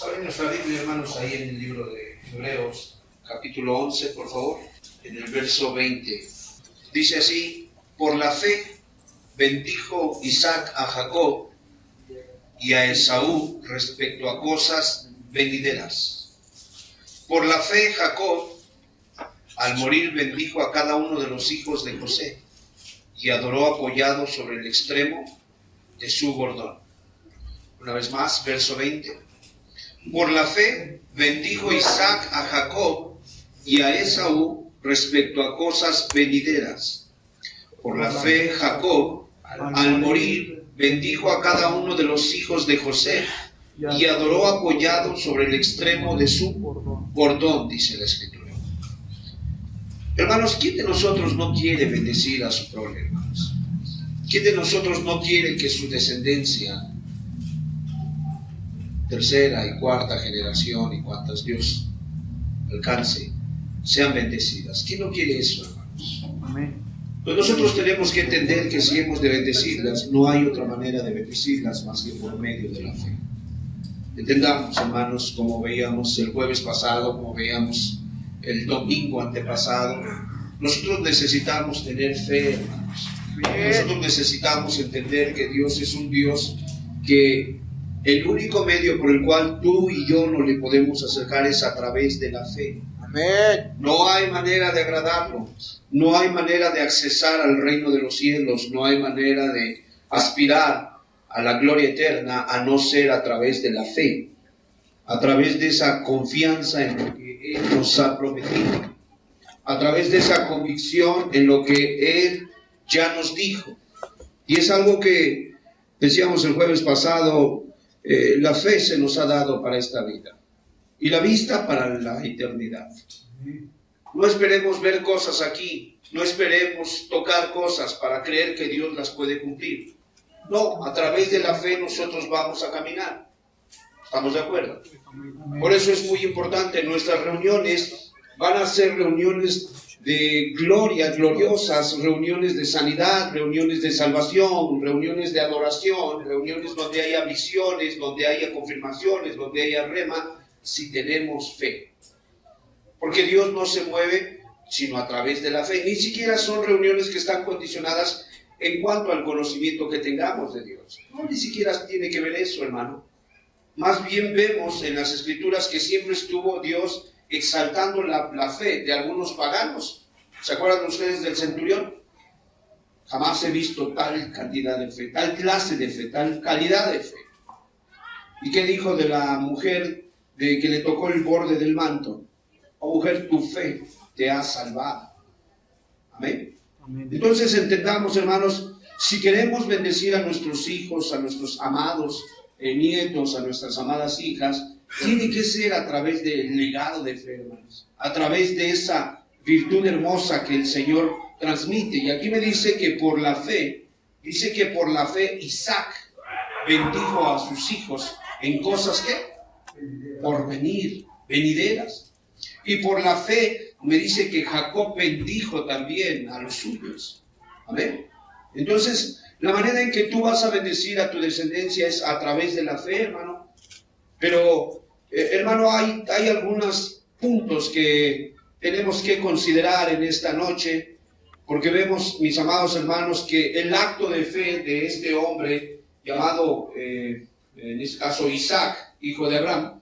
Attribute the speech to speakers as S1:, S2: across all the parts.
S1: Abren nuestra Biblia, hermanos, ahí en el libro de Hebreos, capítulo 11, por favor, en el verso 20. Dice así: por la fe bendijo Isaac a Jacob y a Esaú respecto a cosas venideras. Por la fe Jacob, al morir, bendijo a cada uno de los hijos de José y adoró apoyado sobre el extremo de su bordón. Una vez más, verso 20. Por la fe bendijo Isaac a Jacob y a Esaú respecto a cosas venideras. Por la fe Jacob, al morir, bendijo a cada uno de los hijos de José y adoró apoyado sobre el extremo de su bordón, dice la Escritura. Hermanos, ¿quién de nosotros no quiere bendecir a su prole, hermanos? ¿Quién de nosotros no quiere que su descendencia, tercera y cuarta generación y cuantas Dios alcance, sean bendecidas? ¿Quién no quiere eso, hermanos?
S2: Amén.
S1: Pues nosotros tenemos que entender que si hemos de bendecirlas, no hay otra manera de bendecirlas más que por medio de la fe. Entendamos, hermanos, como veíamos el jueves pasado, como veíamos el domingo antepasado, nosotros necesitamos tener fe, hermanos. Nosotros necesitamos entender que Dios es un Dios que el único medio por el cual tú y yo no le podemos acercar es a través de la fe.
S2: Amén.
S1: No hay manera de agradarlo, no hay manera de accesar al reino de los cielos, no hay manera de aspirar a la gloria eterna a no ser a través de la fe, a través de esa confianza en lo que Él nos ha prometido, a través de esa convicción en lo que Él ya nos dijo. Y es algo que decíamos el jueves pasado, la fe se nos ha dado para esta vida y la vista para la eternidad. No esperemos ver cosas aquí, no esperemos tocar cosas para creer que Dios las puede cumplir. No, a través de la fe nosotros vamos a caminar. ¿Estamos de acuerdo? Por eso es muy importante, nuestras reuniones van a ser reuniones de gloria, gloriosas, reuniones de sanidad, reuniones de salvación, reuniones de adoración, reuniones donde haya visiones, donde haya confirmaciones, donde haya rema, si tenemos fe. Porque Dios no se mueve sino a través de la fe. Ni siquiera son reuniones que están condicionadas en cuanto al conocimiento que tengamos de Dios. No, ni siquiera tiene que ver eso, hermano. Más bien vemos en las Escrituras que siempre estuvo Dios exaltando la fe de algunos paganos. ¿Se acuerdan ustedes del centurión? Jamás he visto tal cantidad de fe, tal clase de fe, tal calidad de fe. ¿Y qué dijo de la mujer de que le tocó el borde del manto? Oh mujer, tu fe te ha salvado. Amén. Amén. Entonces entendamos, hermanos, si queremos bendecir a nuestros hijos, a nuestros amados nietos, a nuestras amadas hijas, tiene que ser a través del legado de fe, hermanos, a través de esa virtud hermosa que el Señor transmite. Y aquí me dice que por la fe, Isaac bendijo a sus hijos en cosas que por venir, venideras. Y por la fe me dice que Jacob bendijo también a los suyos. Amén. Entonces, la manera en que tú vas a bendecir a tu descendencia es a través de la fe, hermano. Pero, hermano, hay algunos puntos que tenemos que considerar en esta noche, porque vemos, mis amados hermanos, que el acto de fe de este hombre llamado, en este caso, Isaac, hijo de Abraham,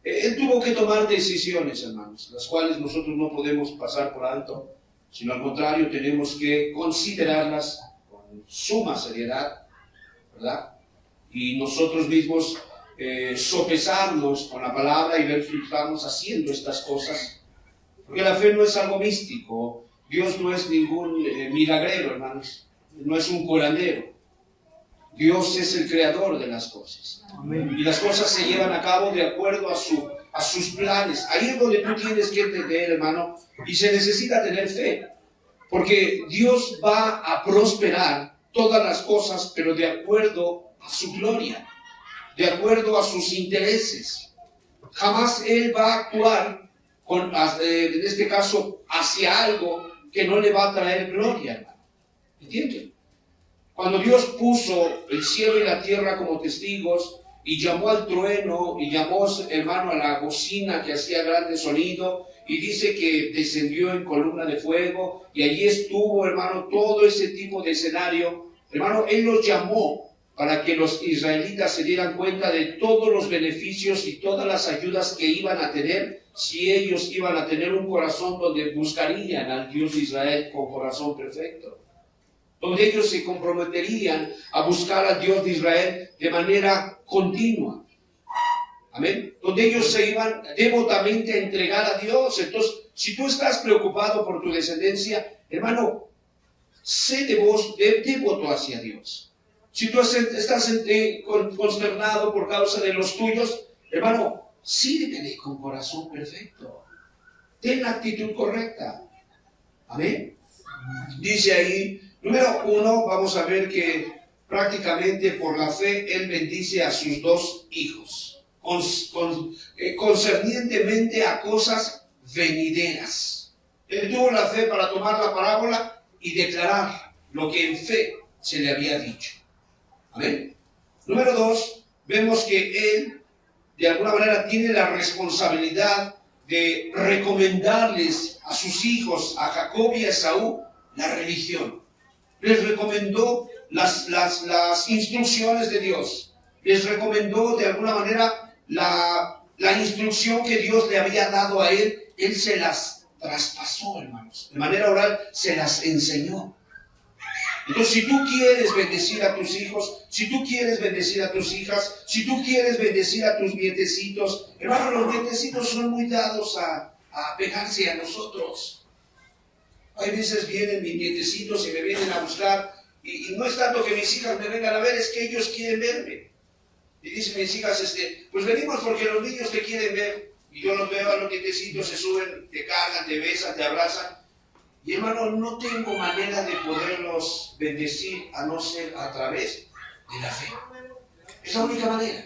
S1: él tuvo que tomar decisiones, hermanos, las cuales nosotros no podemos pasar por alto, sino al contrario, tenemos que considerarlas con suma seriedad, ¿verdad? Y nosotros mismos sopesarnos con la palabra y ver si estamos haciendo estas cosas, porque la fe no es algo místico. Dios no es ningún milagrero, hermanos, no es un curandero. Dios es el creador de las cosas. Amén. Y las cosas se llevan a cabo de acuerdo a sus planes. Ahí es donde tú tienes que entender, hermano, y se necesita tener fe, porque Dios va a prosperar todas las cosas, pero de acuerdo a su gloria, de acuerdo a sus intereses. Jamás Él va a actuar en este caso hacia algo que no le va a traer gloria, hermano. ¿Entienden? Cuando Dios puso el cielo y la tierra como testigos y llamó al trueno, y llamó, hermano, a la bocina que hacía grande sonido, y dice que descendió en columna de fuego, y allí estuvo, hermano, todo ese tipo de escenario. Hermano, Él los llamó para que los israelitas se dieran cuenta de todos los beneficios y todas las ayudas que iban a tener si ellos iban a tener un corazón donde buscarían al Dios de Israel con corazón perfecto, donde ellos se comprometerían a buscar al Dios de Israel de manera continua. Amén. Donde ellos se iban devotamente a entregar a Dios. Entonces, si tú estás preocupado por tu descendencia, hermano, sé devoto hacia Dios. Si tú estás consternado por causa de los tuyos, hermano, sírvele con corazón perfecto. Ten la actitud correcta. Amén. Dice ahí, número 1, vamos a ver que prácticamente por la fe Él bendice a sus 2 hijos, concernientemente a cosas venideras. Él tuvo la fe para tomar la parábola y declarar lo que en fe se le había dicho. Amén. Número 2, vemos que Él de alguna manera tiene la responsabilidad de recomendarles a sus hijos, a Jacob y a Esaú, la religión. Les recomendó las instrucciones de Dios. Les recomendó de alguna manera la instrucción que Dios le había dado a él. Él se las traspasó, hermanos. De manera oral se las enseñó. Entonces, si tú quieres bendecir a tus hijos, si tú quieres bendecir a tus hijas, si tú quieres bendecir a tus nietecitos, hermano, los nietecitos son muy dados a pegarse a nosotros. Hay veces vienen mis nietecitos y me vienen a buscar, y no es tanto que mis hijas me vengan a ver, es que ellos quieren verme. Y dicen mis hijas, pues venimos porque los niños te quieren ver. Y yo los veo a los nietecitos, se suben, te cargan, te besan, te abrazan. Y hermano, no tengo manera de poderlos bendecir a no ser a través de la fe. Es la única manera.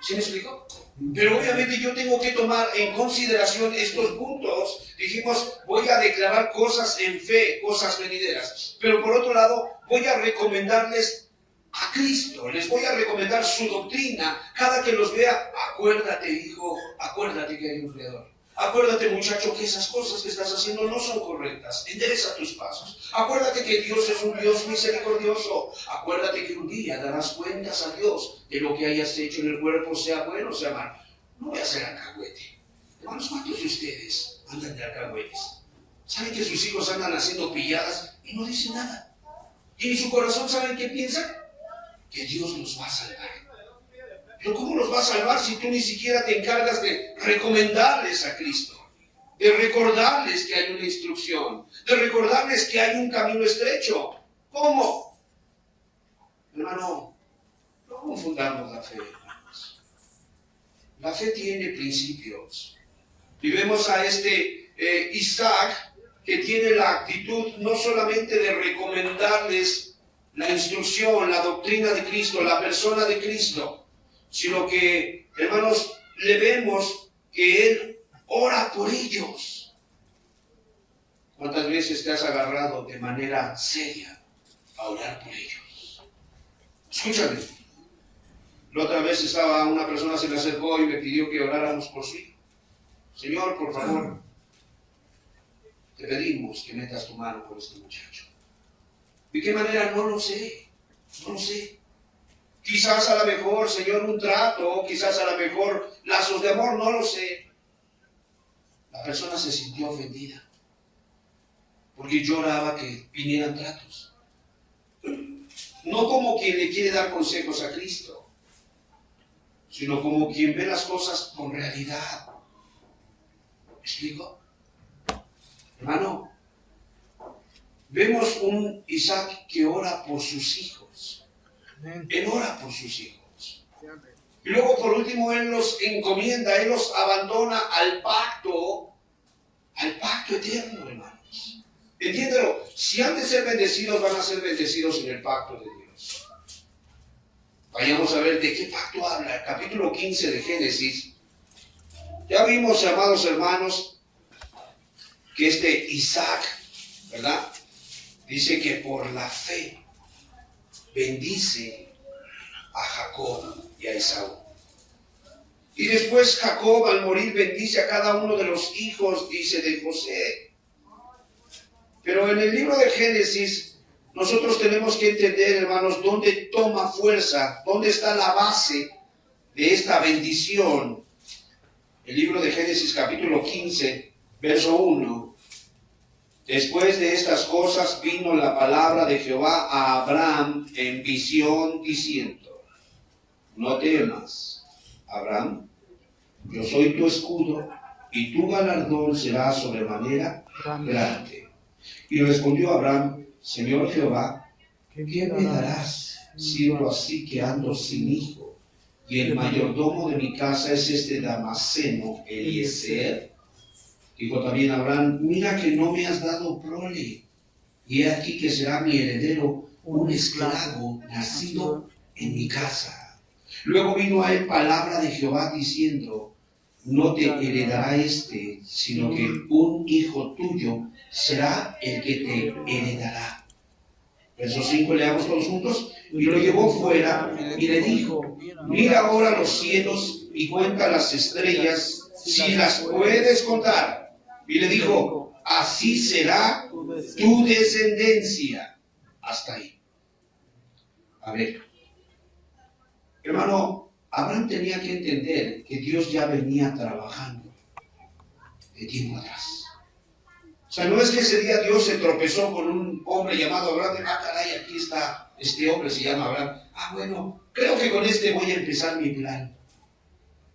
S1: ¿Sí me explico? Pero obviamente yo tengo que tomar en consideración estos puntos. Dijimos, voy a declarar cosas en fe, cosas venideras. Pero por otro lado, voy a recomendarles a Cristo. Les voy a recomendar su doctrina. Cada que los vea, acuérdate, hijo, acuérdate que hay un Creador. Acuérdate, muchacho, que esas cosas que estás haciendo no son correctas. Endereza tus pasos. Acuérdate que Dios es un Dios misericordioso. Acuérdate que un día darás cuentas a Dios de lo que hayas hecho en el cuerpo, sea bueno o sea malo. No voy a ser alcahuete. Hermanos, ¿cuántos de ustedes andan de alcahuetes? ¿Saben que sus hijos andan haciendo pilladas y no dicen nada? Y en su corazón, ¿saben qué piensan? Que Dios los va a salvar. Pero ¿cómo los va a salvar si tú ni siquiera te encargas de recomendarles a Cristo? De recordarles que hay una instrucción, de recordarles que hay un camino estrecho. ¿Cómo? Hermano, no confundamos la fe, hermanos. La fe tiene principios. Y vemos a Isaac que tiene la actitud no solamente de recomendarles la instrucción, la doctrina de Cristo, la persona de Cristo, sino que, hermanos, le vemos que Él ora por ellos. ¿Cuántas veces te has agarrado de manera seria a orar por ellos? Escúchame. La otra vez una persona se me acercó y me pidió que oráramos por su hijo. Señor, por favor, te pedimos que metas tu mano por este muchacho. ¿De qué manera? No lo sé. No lo sé. Quizás a lo mejor, Señor, un trato, quizás a lo mejor lazos de amor, no lo sé. La persona se sintió ofendida porque yo oraba que vinieran tratos. No como quien le quiere dar consejos a Cristo, sino como quien ve las cosas con realidad. ¿Me explico? Hermano, vemos un Isaac que ora por sus hijos. Él ora por sus hijos. Y luego por último Él los encomienda, Él los abandona al pacto eterno, hermanos. Entiéndelo, si han de ser bendecidos, van a ser bendecidos en el pacto de Dios. Vayamos a ver de qué pacto habla. El capítulo 15 de Génesis. Ya vimos, amados hermanos, que Isaac, ¿verdad? Dice que por la fe bendice a Jacob y a Esaú. Y después Jacob, al morir, bendice a cada uno de los hijos, dice, de José. Pero en el libro de Génesis, nosotros tenemos que entender, hermanos, dónde toma fuerza, dónde está la base de esta bendición. El libro de Génesis, capítulo 15, verso 1. Después de estas cosas vino la palabra de Jehová a Abraham en visión, diciendo: no temas, Abraham, yo soy tu escudo, y tu galardón será sobremanera grande. Y respondió Abraham: Señor Jehová, ¿qué me darás, siendo así que ando sin hijo? Y el mayordomo de mi casa es este Damaseno, Eliezer. Dijo también Abraham: mira que no me has dado prole, y he aquí que será mi heredero un esclavo nacido en mi casa. Luego vino a él palabra de Jehová diciendo: no te heredará este, sino que un hijo tuyo será el que te heredará. Verso 5, leamos todos juntos. Y lo llevó fuera y le dijo: mira ahora los cielos y cuenta las estrellas, si las puedes contar. Y le dijo: así será tu descendencia. Hasta ahí. A ver, hermano, Abraham tenía que entender que Dios ya venía trabajando de tiempo atrás. O sea, no es que ese día Dios se tropezó con un hombre llamado Abraham. Ah, caray, aquí está este hombre, se llama Abraham. Ah, bueno, creo que con este voy a empezar mi plan.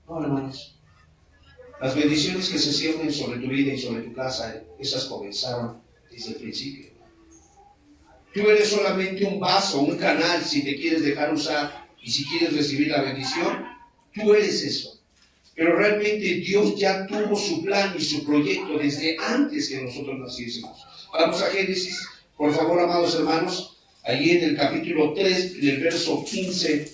S1: No, hermanos. Las bendiciones que se ciernen sobre tu vida y sobre tu casa, esas comenzaron desde el principio. Tú eres solamente un vaso, un canal, si te quieres dejar usar y si quieres recibir la bendición, tú eres eso. Pero realmente Dios ya tuvo su plan y su proyecto desde antes que nosotros naciésemos. Vamos a Génesis, por favor, amados hermanos, allí en el capítulo 3, en el verso 15.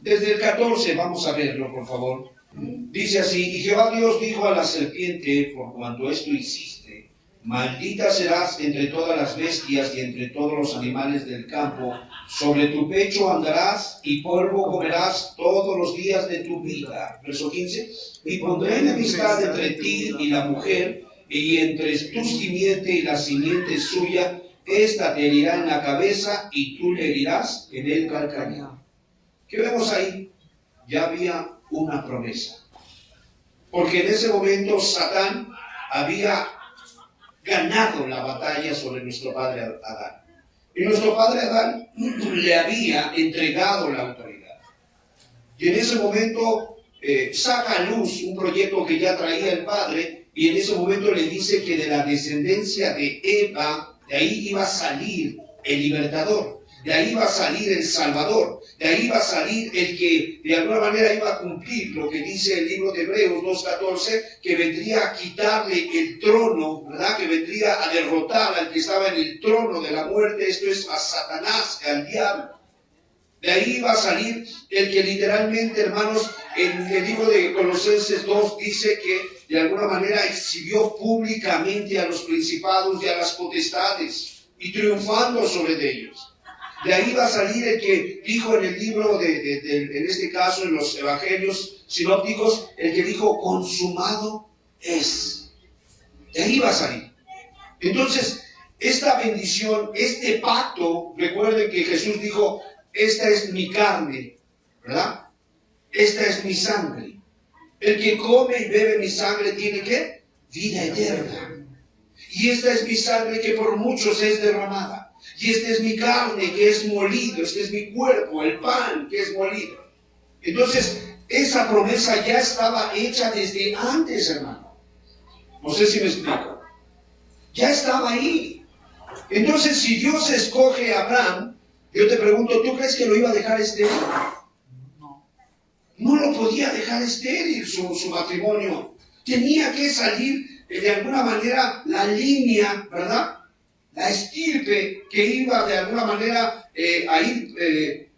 S1: Desde el 14, vamos a verlo, por favor. Dice así: y Jehová Dios dijo a la serpiente: por cuanto esto hiciste, maldita serás entre todas las bestias y entre todos los animales del campo. Sobre tu pecho andarás y polvo comerás todos los días de tu vida. Verso 15. Y pondré enemistad entre ti y la mujer, y entre tu simiente y la simiente suya. Esta te herirá en la cabeza y tú le herirás en el calcañar. ¿Qué vemos ahí? Ya había una promesa. Porque en ese momento Satán había ganado la batalla sobre nuestro padre Adán. Y nuestro padre Adán le había entregado la autoridad. Y en ese momento saca a luz un proyecto que ya traía el padre, y en ese momento le dice que de la descendencia de Eva, de ahí iba a salir el libertador, de ahí iba a salir el Salvador, de ahí iba a salir el que de alguna manera iba a cumplir lo que dice el libro de Hebreos 2:14, que vendría a quitarle el trono, ¿verdad? Que vendría a derrotar al que estaba en el trono de la muerte, esto es a Satanás, al diablo. De ahí iba a salir el que literalmente, hermanos, en el libro de Colosenses 2 dice que de alguna manera exhibió públicamente a los principados y a las potestades y triunfando sobre ellos. De ahí va a salir el que dijo en el libro, en este caso en los evangelios sinópticos, el que dijo: consumado es. De ahí va a salir. Entonces, esta bendición, este pacto, recuerden que Jesús dijo: esta es mi carne, ¿verdad? Esta es mi sangre. El que come y bebe mi sangre tiene ¿qué? Vida eterna. Y esta es mi sangre que por muchos es derramada. Y esta es mi carne que es molido, este es mi cuerpo, el pan que es molido. Entonces, esa promesa ya estaba hecha desde antes, hermano. No sé si me explico. Ya estaba ahí. Entonces, si Dios escoge a Abraham, yo te pregunto, ¿tú crees que lo iba a dejar estéril? No lo podía dejar estéril su matrimonio. Tenía que salir de alguna manera la línea, ¿verdad? La estirpe que iba de alguna manera a ir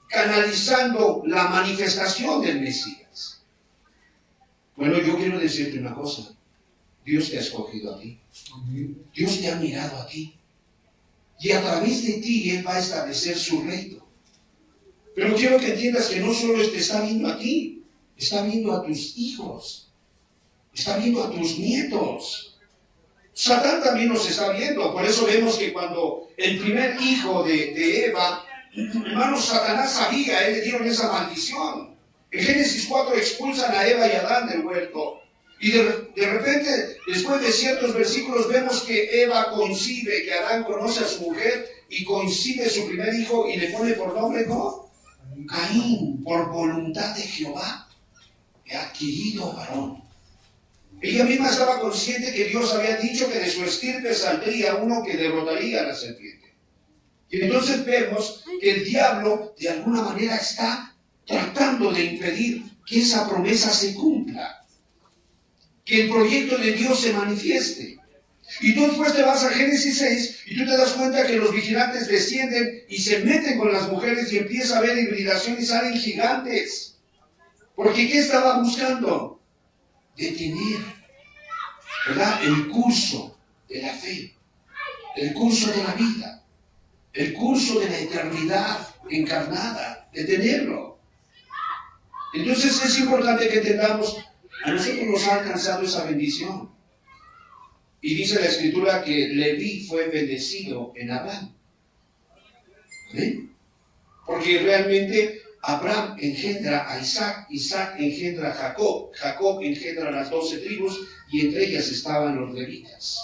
S1: canalizando la manifestación del Mesías. Bueno, yo quiero decirte una cosa. Dios te ha escogido a ti. Dios te ha mirado a ti. Y a través de ti Él va a establecer su reino. Pero quiero que entiendas que no solo te está viendo a ti, está viendo a tus hijos, está viendo a tus nietos. Satán también nos está viendo. Por eso vemos que cuando el primer hijo de Eva, hermanos, Satanás sabía, le dieron esa maldición. En Génesis 4 expulsan a Eva y a Adán del huerto. Y de repente, después de ciertos versículos, vemos que Eva concibe, que Adán conoce a su mujer y concibe su primer hijo y le pone por nombre, ¿no? Caín, por voluntad de Jehová, he adquirido varón. Ella misma estaba consciente que Dios había dicho que de su estirpe saldría uno que derrotaría a la serpiente. Y entonces vemos que el diablo de alguna manera está tratando de impedir que esa promesa se cumpla, que el proyecto de Dios se manifieste. Y tú después te vas a Génesis 6 y tú te das cuenta que los vigilantes descienden y se meten con las mujeres y empieza a haber hibridación y salen gigantes. Porque ¿qué estaba buscando? Detener, ¿verdad?, el curso de la fe, el curso de la vida, el curso de la eternidad encarnada, detenerlo. Entonces es importante que entendamos, a nosotros nos ha alcanzado esa bendición. Y dice la Escritura que Leví fue bendecido en Abraham. ¿Sí? Porque realmente Abraham engendra a Isaac, Isaac engendra a Jacob, Jacob engendra a las 12 tribus y entre ellas estaban los levitas.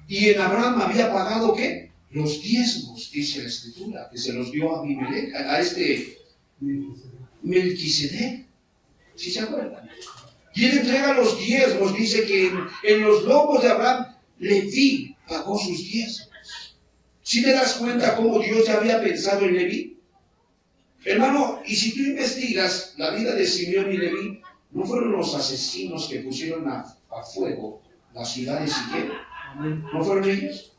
S1: Y en Abraham había pagado ¿qué? Los diezmos, dice la Escritura, que se los dio a Abimelech, a este Melquisedec. ¿Sí se acuerdan? Y él entrega los diezmos, dice que en los lomos de Abraham, Leví pagó sus diezmos. ¿Sí te das cuenta cómo Dios ya había pensado en Leví? Hermano, y si tú investigas la vida de Simeón y Leví, no fueron los asesinos que pusieron a fuego la ciudad de Siquem. ¿No fueron ellos?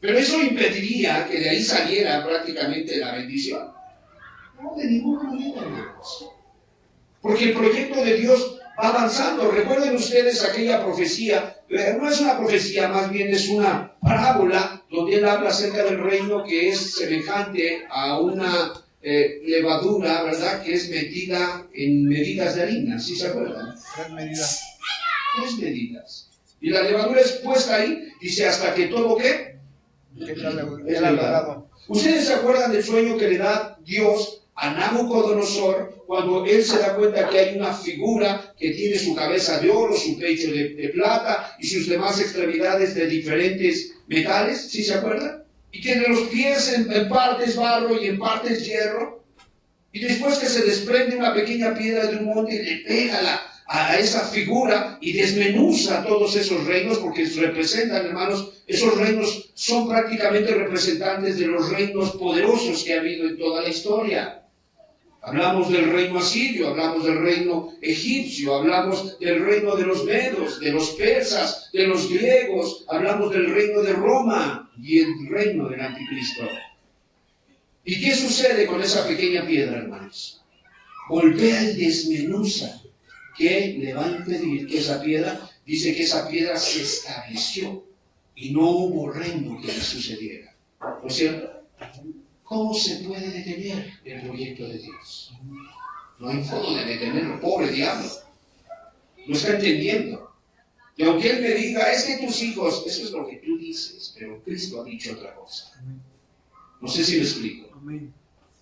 S1: Pero eso impediría que de ahí saliera prácticamente la bendición. No, de ninguna manera, hermanos. Porque el proyecto de Dios va avanzando. Recuerden ustedes aquella profecía, no es una profecía, más bien es una parábola donde él habla acerca del reino que es semejante a una levadura, ¿verdad?, que es metida en medidas de harina. ¿Sí se acuerdan?
S2: 3 medidas.
S1: 3 medidas. Y la levadura es puesta ahí, dice, hasta que todo ¿qué? Es levado. ¿Ustedes se acuerdan del sueño que le da Dios a Nabucodonosor cuando él se da cuenta que hay una figura que tiene su cabeza de oro, su pecho de plata y sus demás extremidades de diferentes metales? ¿Sí se acuerdan? Y tiene los pies en partes barro y en partes hierro. Y después que se desprende una pequeña piedra de un monte y le pega a esa figura y desmenuza todos esos reinos, porque representan, hermanos, esos reinos son prácticamente representantes de los reinos poderosos que ha habido en toda la historia. Hablamos del reino asirio, hablamos del reino egipcio, hablamos del reino de los medos, de los persas, de los griegos, hablamos del reino de Roma y el reino del anticristo. ¿Y qué sucede con esa pequeña piedra, hermanos? Golpea y desmenuza. ¿Qué le va a impedir que esa piedra? Dice que esa piedra se estableció y no hubo reino que le sucediera. ¿No es cierto? ¿Cómo se puede detener el proyecto de Dios? No hay forma de detenerlo, pobre diablo. No está entendiendo. Y aunque él me diga, es que tus hijos, eso es lo que tú dices, pero Cristo ha dicho otra cosa. No sé si me explico.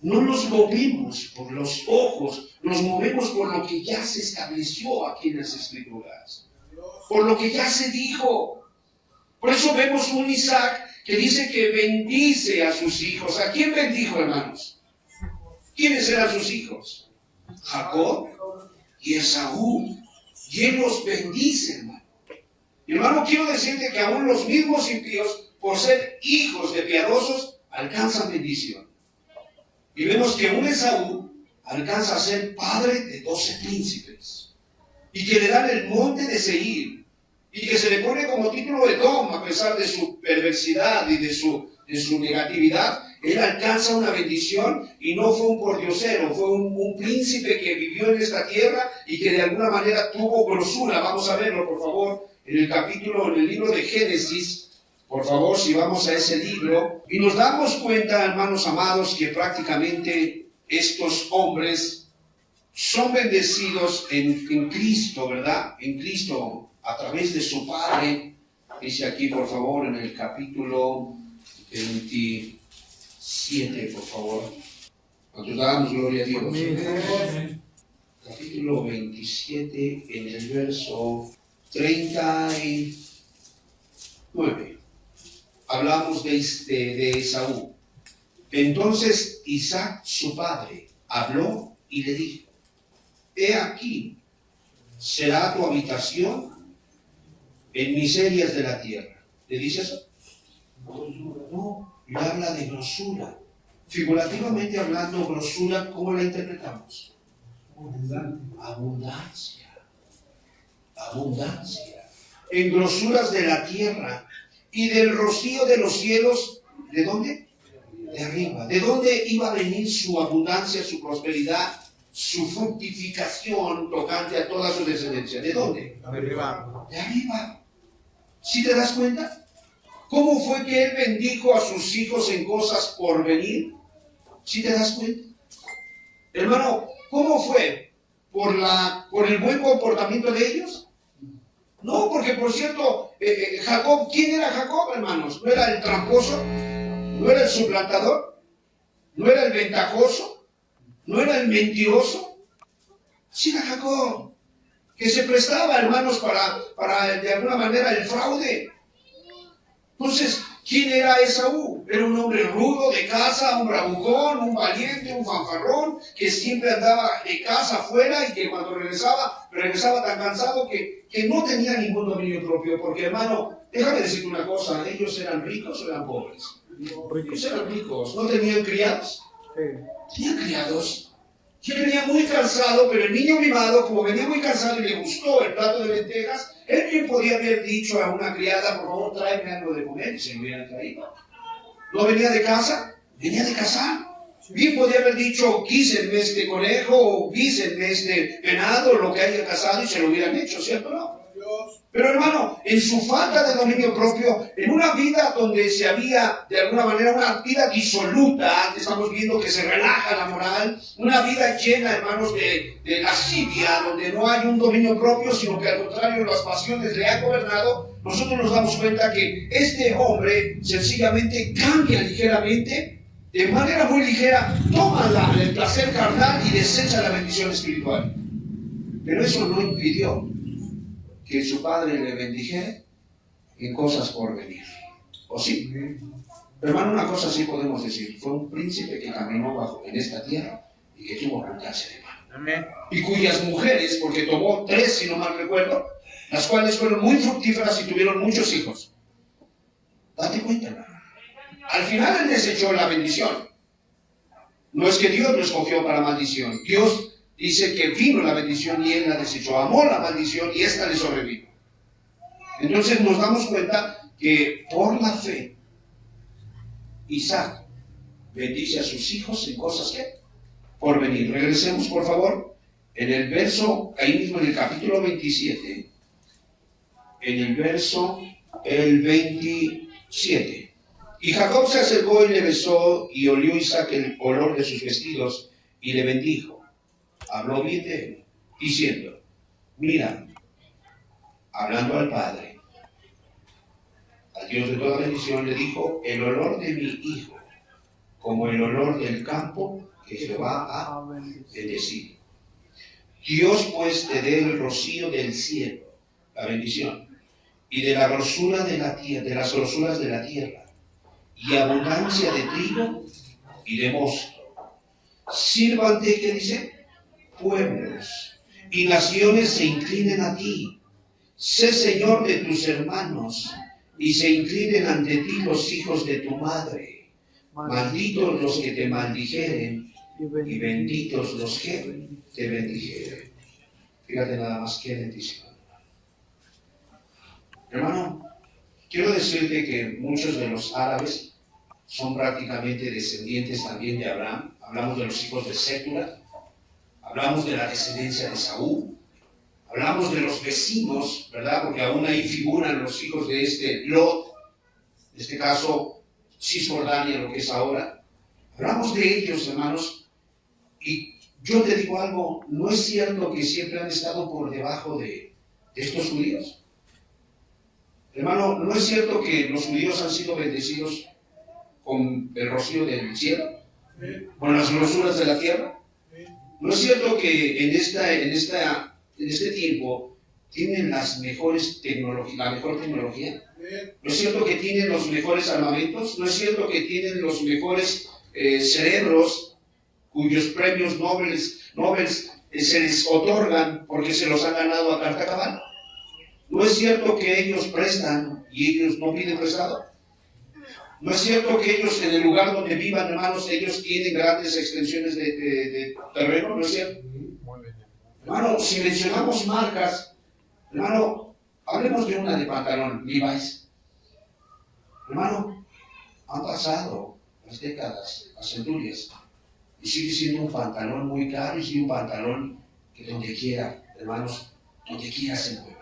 S1: No nos movemos por los ojos, nos movemos por lo que ya se estableció aquí en las Escrituras, por lo que ya se dijo. Por eso vemos un Isaac que dice que bendice a sus hijos. ¿A quién bendijo, hermanos? ¿Quiénes eran sus hijos? Jacob y Esaú. Y él los bendice, hermano. Y, hermano, quiero decirte que aún los mismos impíos, por ser hijos de piadosos, alcanzan bendición. Y vemos que un Esaú alcanza a ser padre de 12 príncipes. Y que le dan el monte de Seir. Y que se le pone como título Edom, a pesar de su perversidad y de su negatividad. Él alcanza una bendición y no fue un pordiosero, fue un príncipe que vivió en esta tierra y que de alguna manera tuvo grosura. Vamos a verlo, por favor, en el libro de Génesis, Por favor, si vamos a ese libro, y nos damos cuenta, hermanos amados, que prácticamente estos hombres son bendecidos en Cristo, ¿verdad? En Cristo, a través de su Padre. Dice aquí, por favor, en el capítulo 27, por favor. Nosotros damos gloria a Dios. Capítulo 27, en el verso 39. Hablamos de Esaú. Entonces Isaac, su padre, habló y le dijo: he aquí, será tu habitación en miserias de la tierra. ¿Le dice eso? No, le habla de grosura. Figurativamente hablando, grosura, ¿cómo la interpretamos? Abundancia. Abundancia. En grosuras de la tierra y del rocío de los cielos. ¿De dónde? De arriba. ¿De dónde iba a venir su abundancia, su prosperidad, su fructificación tocante a toda su descendencia? ¿De dónde? De arriba. De arriba. ¿Sí te das cuenta? ¿Cómo fue que él bendijo a sus hijos en cosas por venir? ¿Sí te das cuenta? Hermano, ¿cómo fue? ¿Por el buen comportamiento de ellos? No, porque por cierto, Jacob, ¿quién era Jacob, hermanos? ¿No era el tramposo? ¿No era el suplantador? ¿No era el ventajoso? ¿No era el mentiroso? Sí era Jacob, que se prestaba, hermanos, para de alguna manera el fraude. Entonces, ¿quién era Esaú? Era un hombre rudo de casa, un bravucón, un valiente, un fanfarrón, que siempre andaba de casa afuera y que cuando regresaba tan cansado que no tenía ningún dominio propio. Porque, hermano, déjame decirte una cosa, ¿ellos eran ricos o eran pobres? Ellos eran ricos. ¿No tenían criados? Tenían criados. Yo venía muy cansado, pero el niño mimado, como venía muy cansado y le gustó el plato de lentejas, él bien podía haber dicho a una criada: por favor, tráeme algo de comer, y se lo hubieran traído. ¿No venía de casa? Venía de cazar. Bien podía haber dicho: guísenme este conejo, o guísenme este venado, lo que haya cazado, y se lo hubieran hecho, ¿cierto o no? Pero, hermano, en su falta de dominio propio, en una vida donde se había, de alguna manera, una vida disoluta, estamos viendo que se relaja la moral, una vida llena, hermanos, de lascivia, donde no hay un dominio propio, sino que al contrario las pasiones le han gobernado, nosotros nos damos cuenta que este hombre sencillamente cambia ligeramente, de manera muy ligera, toma el placer carnal y desecha la bendición espiritual. Pero eso no impidió que su padre le bendijera en cosas por venir. ¿O sí? Hermano, una cosa sí podemos decir: fue un príncipe que caminó en esta tierra y que tuvo abundancia de mano. Amén. Y cuyas mujeres, porque tomó 3, si no mal recuerdo, las cuales fueron muy fructíferas y tuvieron muchos hijos. Date cuenta, hermano. Al final él desechó la bendición. No es que Dios lo escogió para maldición. Dios dice que vino la bendición y él la desechó. Amó la maldición y esta le sobrevino. Entonces nos damos cuenta que por la fe Isaac bendice a sus hijos en cosas que por venir. Regresemos, por favor, en el verso, ahí mismo en el capítulo 27, en el verso el 27. Y Jacob se acercó y le besó, y olió Isaac el olor de sus vestidos y le bendijo. Habló bien de él, diciendo: mira, hablando al Padre, al Dios de toda bendición, le dijo: el olor de mi hijo, como el olor del campo que Jehová ha bendecido. Dios pues te dé el rocío del cielo, la bendición, y de la grosura de la tierra, de las grosuras de la tierra, y abundancia de trigo y de mosto. Sírvante, ¿qué dice? Pueblos y naciones se inclinen a ti. Sé Señor de tus hermanos y se inclinen ante ti los hijos de tu madre. Malditos los que te maldijeren y benditos los que te bendijeren. Fíjate nada más qué bendición. Hermano, quiero decirte que muchos de los árabes son prácticamente descendientes también de Abraham. Hablamos de los hijos de Sétura, hablamos de la descendencia de Saúl, hablamos de los vecinos, ¿verdad? Porque aún ahí figuran los hijos de Lot. en este caso Cisjordania, lo que es ahora. Hablamos de ellos, hermanos, y yo te digo algo, ¿no es cierto que siempre han estado por debajo de estos judíos? Hermano, ¿no es cierto que los judíos han sido bendecidos con el rocío del cielo? ¿Con las grosuras de la tierra? ¿No es cierto que en este tiempo tienen la mejor tecnología? ¿No es cierto que tienen los mejores armamentos? ¿No es cierto que tienen los mejores cerebros cuyos premios Nobel se les otorgan porque se los han ganado a carta cabal? ¿No es cierto que ellos prestan y ellos no piden prestado? ¿No es cierto que ellos en el lugar donde vivan, hermanos, ellos tienen grandes extensiones de terreno? ¿No es cierto? Hermano, si mencionamos marcas, hermano, hablemos de una de pantalón, Levi's. Hermano, han pasado las décadas, las centurias, y sigue siendo un pantalón muy caro y sigue un pantalón que donde quiera, hermanos, donde quiera se mueve.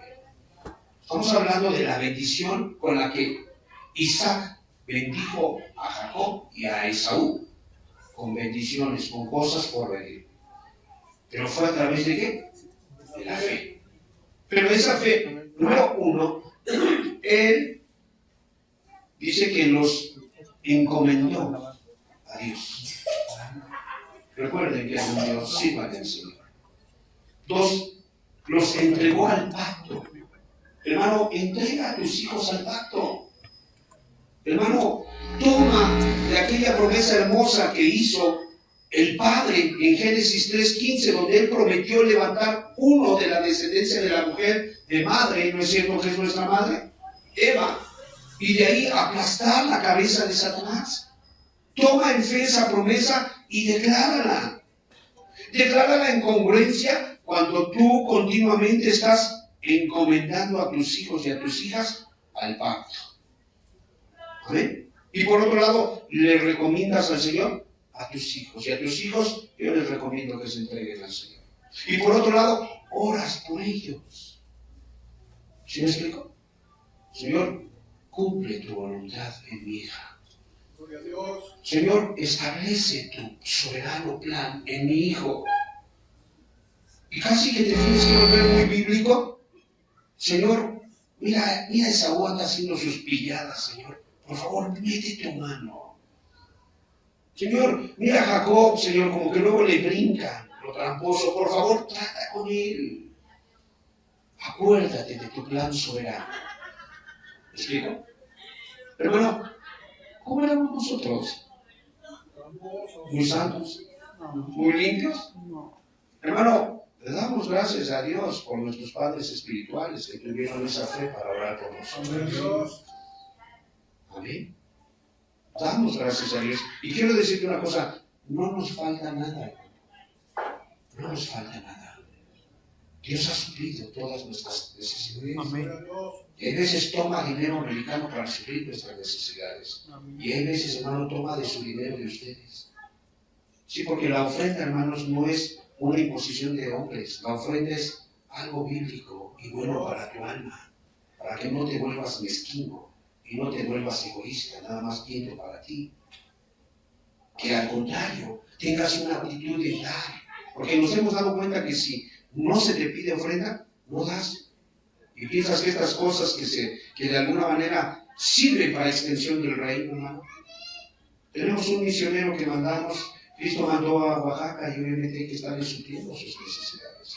S1: Estamos hablando de la bendición con la que Isaac bendijo a Jacob y a Esaú, con bendiciones, con cosas por venir. Pero fue a través de ¿qué? De la fe. Pero esa fe, número uno, él dice que los encomendó a Dios. Recuerden que es un Dios, sirvan al Señor. Dos, los entregó al pacto. Hermano, entrega a tus hijos al pacto. Hermano, toma de aquella promesa hermosa que hizo el Padre en Génesis 3:15, donde Él prometió levantar uno de la descendencia de la mujer de madre, ¿no es cierto que es nuestra madre? Eva. Y de ahí aplastar la cabeza de Satanás. Toma en fe esa promesa y declárala. Declárala en congruencia cuando tú continuamente estás encomendando a tus hijos y a tus hijas al pacto. ¿Amén? Y por otro lado, le recomiendas al Señor a tus hijos. Y a tus hijos yo les recomiendo que se entreguen al Señor. Y por otro lado, oras por ellos. ¿Sí me explico? Señor, cumple tu voluntad en mi hija. Señor, establece tu soberano plan en mi hijo. Y casi que te tienes que volver muy bíblico. Señor, mira Esaú anda haciendo sus pilladas, Señor. Por favor, mete tu mano. Señor, mira a Jacob, Señor, como que luego le brinca lo tramposo. Por favor, trata con él. Acuérdate de tu plan soberano. ¿Me explico? Pero bueno, ¿cómo éramos nosotros? ¿Muy santos? ¿Muy limpios? Hermano, le damos gracias a Dios por nuestros padres espirituales que tuvieron esa fe para orar por nosotros. Amén. Damos gracias a Dios. Y quiero decirte una cosa, no nos falta nada. No nos falta nada. Dios ha suplido todas nuestras necesidades. Amén. Y hay veces toma dinero americano para suplir nuestras necesidades. Y hay veces, hermano, toma de su dinero de ustedes. Sí, porque la ofrenda, hermanos, no es una imposición de hombres. La ofrenda es algo bíblico y bueno para tu alma, para que no te vuelvas mezquino y no te vuelvas egoísta, nada más viendo para ti. Que al contrario, tengas una actitud de dar. Porque nos hemos dado cuenta que si no se te pide ofrenda, no das. Y piensas que estas cosas que de alguna manera sirven para extensión del reino, hermano. Tenemos un misionero que mandamos. Cristo mandó a Oaxaca y obviamente hay que estarle supliendo sus necesidades.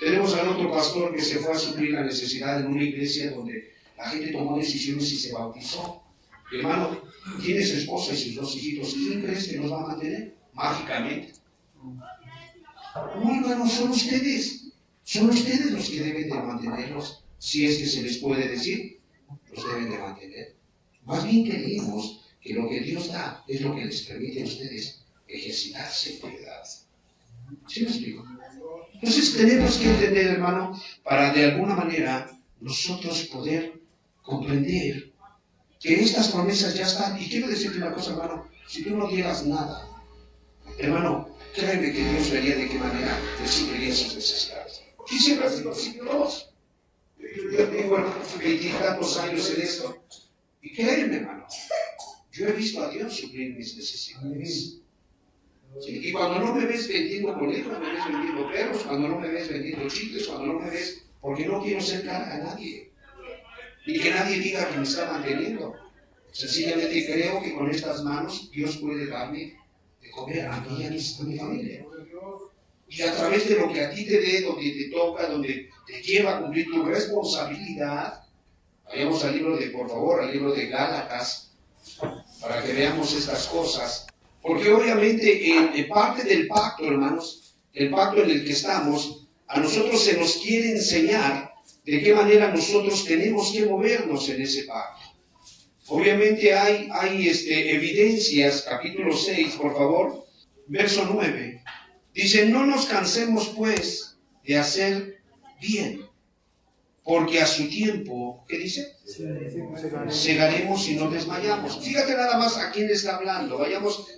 S1: Tenemos al otro pastor que se fue a suplir la necesidad en una iglesia donde la gente tomó decisiones y se bautizó. Hermano, tiene su esposa y sus dos hijitos. ¿Quién crees que los va a mantener? Mágicamente. No, hermano, son ustedes. Son ustedes los que deben de mantenerlos. Si es que se les puede decir, los deben de mantener. Más bien creemos que lo que Dios da es lo que les permite a ustedes ejercitarse en piedad. ¿Sí me explico? Entonces tenemos que entender, hermano, para de alguna manera nosotros poder comprender que estas promesas ya están. Y quiero decirte una cosa, hermano, si tú no dieras nada, hermano, créeme que Dios vería de qué manera te supliría sus necesidades. ¿Qué siempre ha sido así, Dios? Yo tengo, hermanos, 20 y tantos años en esto. Y créeme, hermano, yo he visto a Dios suplir mis necesidades. Sí, y cuando no me ves vendiendo conejos, me ves vendiendo perros, cuando no me ves vendiendo chicles, cuando no me ves, porque no quiero ser carga a nadie. Y que nadie diga que me está manteniendo. Sencillamente creo que con estas manos Dios puede darme de comer a mí y a mi familia. Y a través de lo que a ti te dé, donde te toca, donde te lleva a cumplir tu responsabilidad, vayamos al libro de, por favor, al libro de Gálatas, para que veamos estas cosas. Porque obviamente en parte del pacto, hermanos, el pacto en el que estamos, a nosotros se nos quiere enseñar de qué manera nosotros tenemos que movernos en ese pacto. Obviamente hay evidencias, capítulo 6, por favor, verso 9. Dice, no nos cansemos pues de hacer bien, porque a su tiempo, ¿qué dice? Segaremos y no desmayamos. Fíjate nada más a quién está hablando.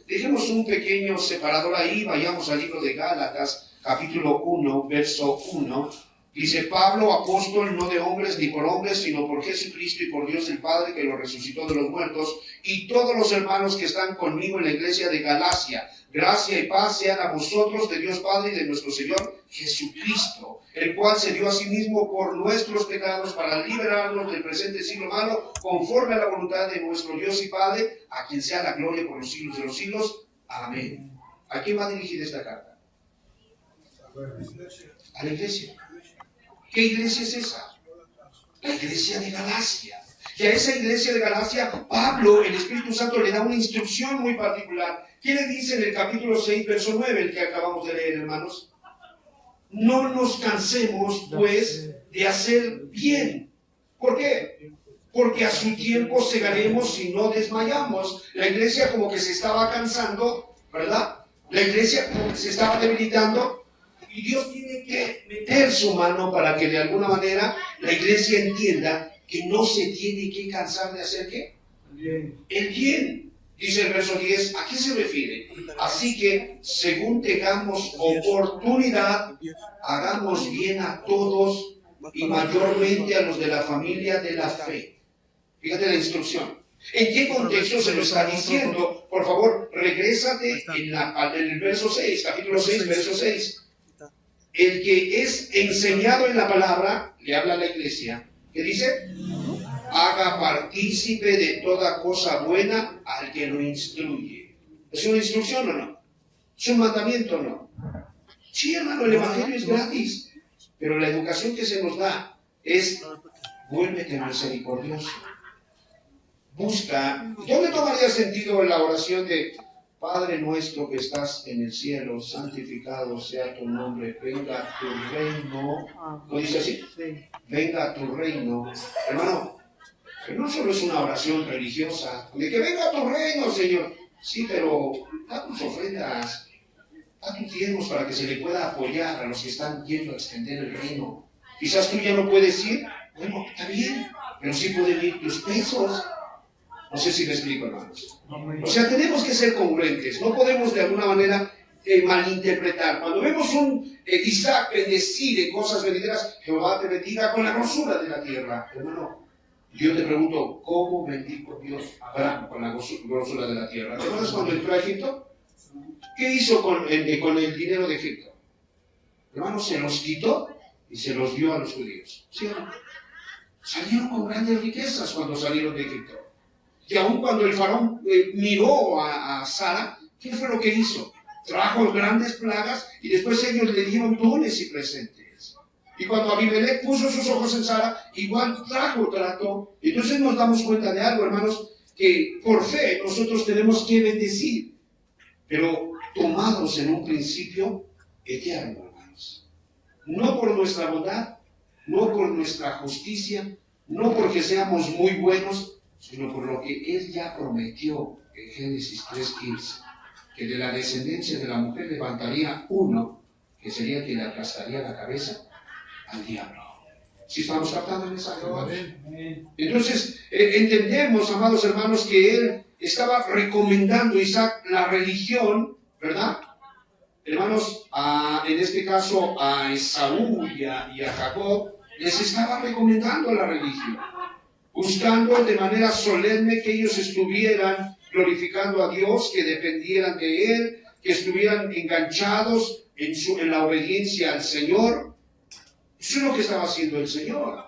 S1: Dejemos un pequeño separador ahí, vayamos al libro de Gálatas, capítulo 1, verso 1. Dice, Pablo, apóstol, no de hombres ni por hombres, sino por Jesucristo y por Dios el Padre, que lo resucitó de los muertos, y todos los hermanos que están conmigo en la iglesia de Galacia. Gracia y paz sean a vosotros de Dios Padre y de nuestro Señor Jesucristo, el cual se dio a sí mismo por nuestros pecados para liberarnos del presente siglo malo, conforme a la voluntad de nuestro Dios y Padre, a quien sea la gloria por los siglos de los siglos. Amén. ¿A quién va dirigida esta carta? A la iglesia. ¿Qué iglesia es esa? La iglesia de Galacia. Y a esa iglesia de Galacia, Pablo, el Espíritu Santo, le da una instrucción muy particular. ¿Qué le dice en el capítulo 6, verso 9, el que acabamos de leer, hermanos? No nos cansemos, pues, de hacer bien. ¿Por qué? Porque a su tiempo segaremos y no desmayamos. La iglesia como que se estaba cansando, ¿verdad? La iglesia como que se estaba debilitando. Y Dios tiene que meter su mano para que de alguna manera la iglesia entienda que no se tiene que cansar de hacer ¿qué? El bien. Dice el verso 10, ¿a qué se refiere? Así que, según tengamos oportunidad, hagamos bien a todos y mayormente a los de la familia de la fe. Fíjate la instrucción. ¿En qué contexto se lo está diciendo? Por favor, regrésate en el verso 6, capítulo 6, verso 6. El que es enseñado en la palabra, le habla a la iglesia, ¿qué dice? Haga partícipe de toda cosa buena al que lo instruye. ¿Es una instrucción o no? ¿Es un mandamiento o no? Sí, hermano, el evangelio es gratis, pero la educación que se nos da es, vuélvete misericordioso. Busca. ¿Dónde tomaría sentido la oración de Padre nuestro que estás en el cielo, santificado sea tu nombre, venga tu reino? ¿No dice así? Venga tu reino. Hermano, que no solo es una oración religiosa, de que venga tu reino, Señor. Sí, pero da tus ofrendas, da tus diezmos para que se le pueda apoyar a los que están yendo a extender el reino. Quizás tú ya no puedes ir, bueno, está bien, pero sí pueden ir tus pesos. No sé si me explico, hermanos. O sea, tenemos que ser congruentes. No podemos de alguna manera malinterpretar. Cuando vemos un Isaac bendecir en cosas venideras, Jehová te bendiga con la grosura de la tierra. Hermano, yo te pregunto, ¿cómo bendijo Dios a Abraham con la grosura de la tierra? ¿Te acuerdas cuando entró a Egipto? ¿Qué hizo con el dinero de Egipto? Hermano, se los quitó y se los dio a los judíos. ¿Sí o no? Salieron con grandes riquezas cuando salieron de Egipto. Y aun cuando el faraón miró a Sara, ¿qué fue lo que hizo? Trajo grandes plagas y después ellos le dieron dones y presentes. Y cuando Abimelech puso sus ojos en Sara, igual trajo trato. Entonces nos damos cuenta de algo, hermanos, que por fe nosotros tenemos que bendecir, pero tomados en un principio eterno, hermanos. No por nuestra bondad, no por nuestra justicia, no porque seamos muy buenos, sino por lo que Él ya prometió en Génesis 3:15, que de la descendencia de la mujer levantaría uno, que sería el que le aplastaría la cabeza al diablo. ¿Sí estamos captando el mensaje, hermanos? Entonces, entendemos, amados hermanos, que Él estaba recomendando a Isaac la religión, ¿verdad? Hermanos, en este caso a Esaú y a Jacob, les estaba recomendando la religión. buscando de manera solemne que ellos estuvieran glorificando a Dios, que dependieran de Él, que estuvieran enganchados en la obediencia al Señor. Eso es lo que estaba haciendo el Señor.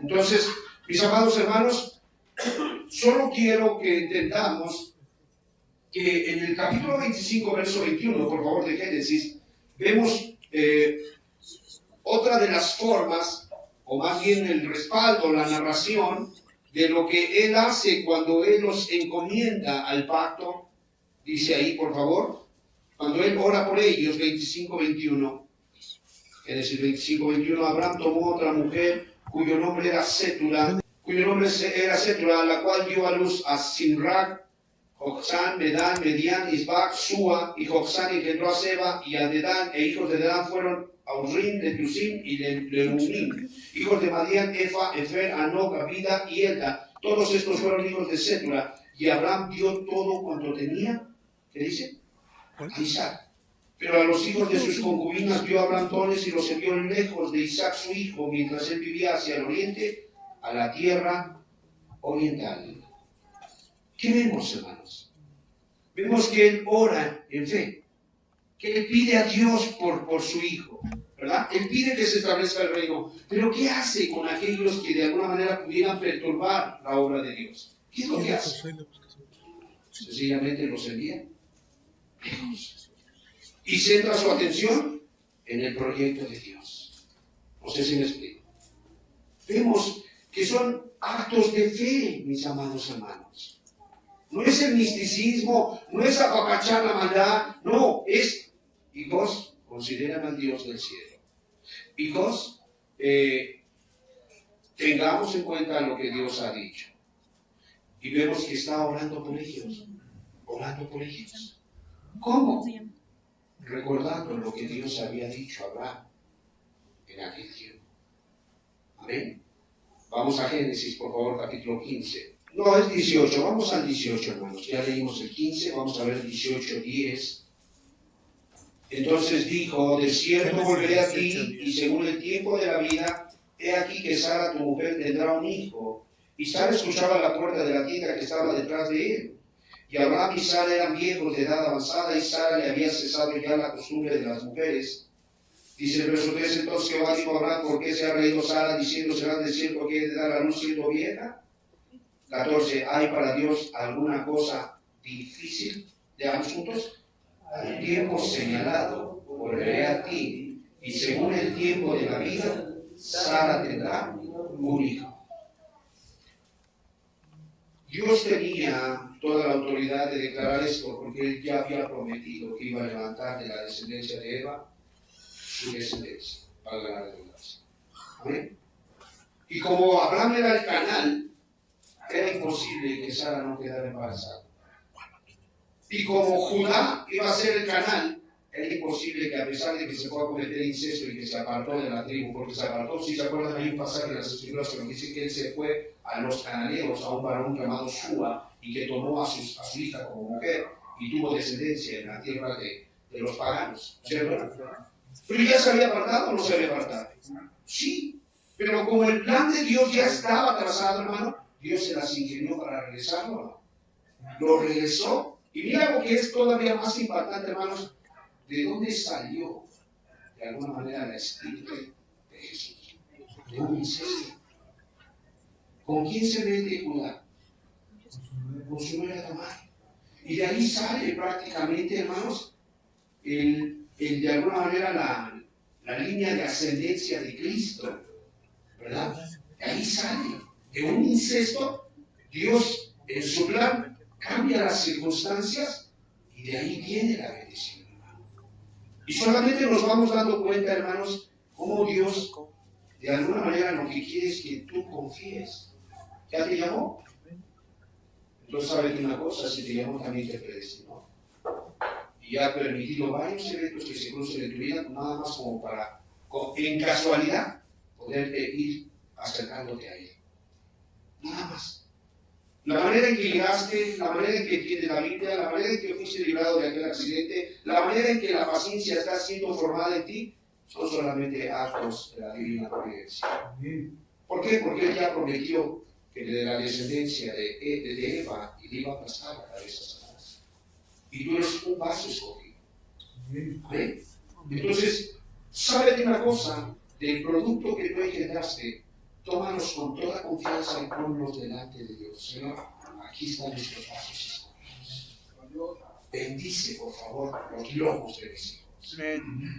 S1: Entonces, mis amados hermanos, solo quiero que entendamos que en el capítulo 25, verso 21, por favor, de Génesis, vemos otra de las formas, o más bien el respaldo, la narración de lo que Él hace cuando Él nos encomienda al pacto. Dice ahí, por favor, cuando Él ora por ellos, 25-21, Génesis 25-21, Abraham tomó otra mujer cuyo nombre era Sétura, la cual dio a luz a Simrac, Joksán, Medán, Medián, Isbac, Sua, y Joksán engendró a Seba y a Dedán, e hijos de Dedán fueron Aurim, Letusim y Leumim. Hijos de Madián, Efa, Efer, Anoc, Abida y Elda. Todos estos fueron hijos de Sétura, y Abraham dio todo cuanto tenía, ¿qué dice? A Isaac. Pero a los hijos de sus concubinas dio Abraham dones y los envió lejos de Isaac su hijo, mientras él vivía hacia el oriente, a la tierra oriental. ¿Qué vemos, hermanos? Vemos que él ora en fe, que él pide a Dios por su hijo, ¿verdad? Él pide que se establezca el reino, pero ¿qué hace con aquellos que de alguna manera pudieran perturbar la obra de Dios? ¿Qué es lo que hace? Sencillamente los envía lejos y centra su atención en el proyecto de Dios. No sé si me explico. Vemos que son actos de fe, mis amados hermanos. No es el misticismo, no es apapachar la maldad, no, es, hijos, consideran al Dios del cielo. Hijos, tengamos en cuenta lo que Dios ha dicho. Y vemos que está orando por ellos. Orando por ellos. ¿Cómo? Recordando lo que Dios había dicho a Abraham en aquel tiempo. Amén. Vamos a Génesis, por favor, capítulo 15. No, es 18. Vamos al 18, hermanos. Ya leímos el 15. Vamos a ver 18, 10. Entonces dijo, de cierto volveré a ti, y según el tiempo de la vida, he aquí que Sara, tu mujer, tendrá un hijo. Y Sara escuchaba a la puerta de la tienda que estaba detrás de él. Y Abraham y Sara eran viejos de edad avanzada, y Sara le había cesado ya la costumbre de las mujeres. Dice el verso 3, entonces Jehová dijo a Abraham, ¿por qué se ha reído Sara diciendo, será de cierto que he de dar a luz siendo vieja? 14, ¿hay para Dios alguna cosa difícil? Leamos juntos. Al tiempo señalado volveré a ti, y según el tiempo de la vida, Sara tendrá un hijo. Dios tenía toda la autoridad de declarar esto, porque Él ya había prometido que iba a levantar de la descendencia de Eva su descendencia, para la redundancia. ¿Amén? Y como Abraham era el canal, era imposible que Sara no quedara embarazada. Y como Judá iba a ser el canal, era imposible que, a pesar de que se fue a cometer incesto y que se apartó de la tribu, porque se apartó, si se acuerdan, hay un pasaje en las Escrituras que nos dice que él se fue a los cananeos, a un varón llamado Sua, y que tomó a su hija como mujer, y tuvo descendencia en la tierra de los paganos, ¿cierto? Pero ya se había apartado o no se había apartado. Sí, pero como el plan de Dios ya estaba trazado, hermano, Dios se las ingenió para regresarlo. Lo regresó. Y mira lo que es todavía más impactante, hermanos. ¿De dónde salió, de alguna manera, la espíritu de Jesús? De un incesto. ¿Con quién se mete Judá? Con su nuera Tamar. Y de ahí sale prácticamente, hermanos, de alguna manera la línea de ascendencia de Cristo, ¿verdad? De ahí sale. De un incesto, Dios en su plan cambia las circunstancias y de ahí viene la bendición, hermano. Y solamente nos vamos dando cuenta, hermanos, cómo Dios de alguna manera lo que quiere es que tú confíes. ¿Ya te llamó? Entonces, ¿sabes una cosa? Si te llamó, también te predestinó. Y ha permitido varios eventos que se crucen en tu vida, nada más como para, en casualidad, poder ir acercándote a Él. Nada más. La manera en que llegaste, la manera en que entiendes la Biblia, la manera en que fuiste librado de aquel accidente, la manera en que la paciencia está siendo formada en ti, son solamente actos de la divina providencia. ¿Por qué? Porque Él ya prometió que de la descendencia de Eva y le iba a aplastar la cabeza a Satanás. Y tú eres un vaso escogido. ¿Amén? Entonces, sabe de una cosa, del producto que tú engendraste, tómanos con toda confianza y ponlos delante de Dios. Señor, aquí están nuestros vasos escogidos. Bendice, por favor, los lomos de mis hijos.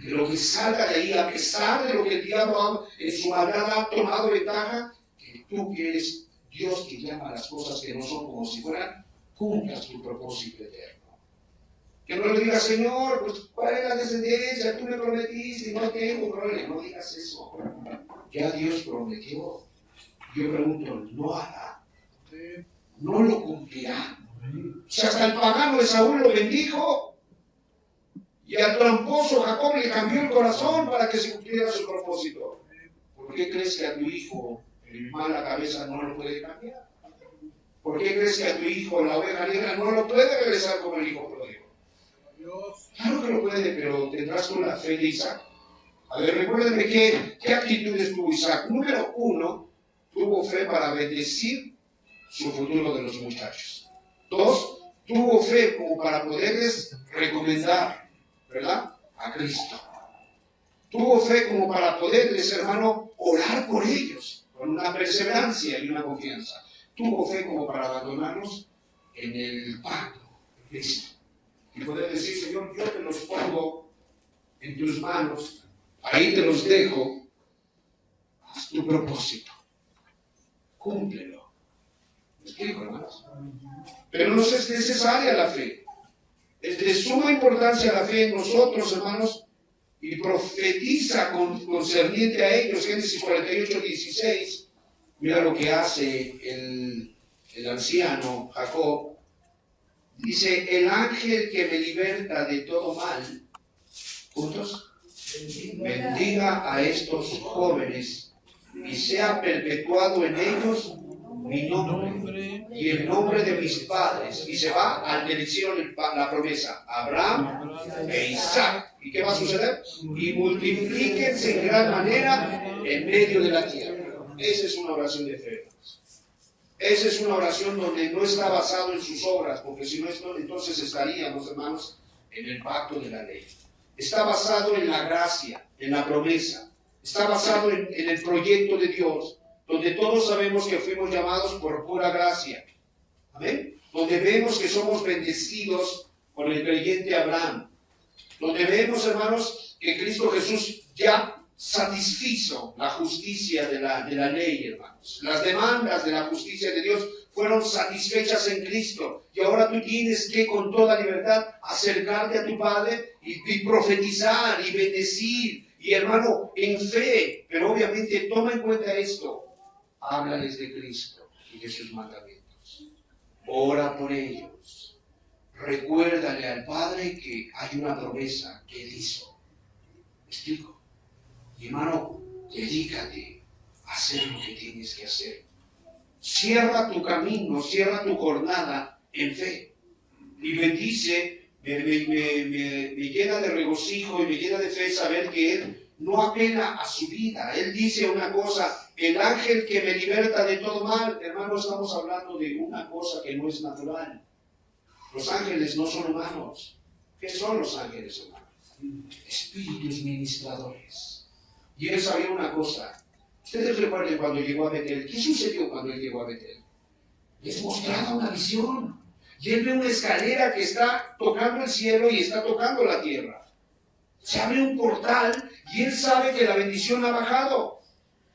S1: Que lo que salga de ahí, a pesar de lo que el diablo en su maldad ha tomado ventaja, que tú quieres, Dios que llama a las cosas que no son como si fueran, cumplas tu propósito eterno. Que no le digas, Señor, pues, ¿cuál es la descendencia? Tú me prometiste y no tengo problema. No digas eso. Ya Dios prometió. Yo pregunto, ¿no hará? ¿No lo cumplirá? Si hasta el pagano de Saúl lo bendijo y al tramposo Jacob le cambió el corazón para que se cumpliera su propósito. ¿Por qué crees que a tu hijo el mala cabeza no lo puede cambiar? ¿Por qué crees que a tu hijo la oveja negra no lo puede regresar como el hijo pródigo? Claro que lo puede, pero tendrás tú la fe de Isaac. A ver, recuérdenme qué actitudes tuvo Isaac. Número 1, tuvo fe para bendecir su futuro de los muchachos. 2, tuvo fe como para poderles recomendar, ¿verdad?, a Cristo. Tuvo fe como para poderles, hermano, orar por ellos, con una perseverancia y una confianza. Tuvo fe como para abandonarlos en el pacto de Cristo. Y poder decir, Señor, yo te los pongo en tus manos, ahí te los dejo, haz tu propósito, cúmplelo. ¿Me explico, hermanos? Pero no es necesaria la fe. Es de suma importancia la fe en nosotros, hermanos, y profetiza concerniente a ellos. Génesis 48, 16. Mira lo que hace el anciano Jacob. Dice, el ángel que me liberta de todo mal, juntos, bendiga a estos jóvenes y sea perpetuado en ellos mi nombre y el nombre de mis padres. Y se va al que le hicieron la promesa, Abraham e Isaac. ¿Y qué va a suceder? Y multiplíquense en gran manera en medio de la tierra. Esa es una oración de fe. Esa es una oración donde no está basado en sus obras, porque si no, entonces estaríamos, hermanos, en el pacto de la ley. Está basado en la gracia, en la promesa. Está basado en el proyecto de Dios, donde todos sabemos que fuimos llamados por pura gracia. ¿Amén? Donde vemos que somos bendecidos por el creyente Abraham. Donde vemos, hermanos, que Cristo Jesús ya satisfizo la justicia de la ley, hermanos. Las demandas de la justicia de Dios fueron satisfechas en Cristo. Y ahora tú tienes que con toda libertad acercarte a tu Padre y profetizar y bendecir. Y hermano, en fe, pero obviamente toma en cuenta esto. Háblales de Cristo y de sus mandamientos. Ora por ellos. Recuérdale al Padre que hay una promesa que Él hizo. ¿Me explico? Y hermano, dedícate a hacer lo que tienes que hacer. Cierra tu camino, cierra tu jornada en fe. Y bendice, me llena de regocijo y me llena de fe saber que Él no apela a su vida. Él dice una cosa, el ángel que me liberta de todo mal. Hermano, estamos hablando de una cosa que no es natural. Los ángeles no son humanos. ¿Qué son los ángeles humanos? Espíritus ministradores. Y él sabía una cosa. Ustedes recuerden cuando llegó a Betel. ¿Qué sucedió cuando él llegó a Betel? Les mostraba una visión. Y él ve una escalera que está tocando el cielo y está tocando la tierra. Se abre un portal y él sabe que la bendición ha bajado.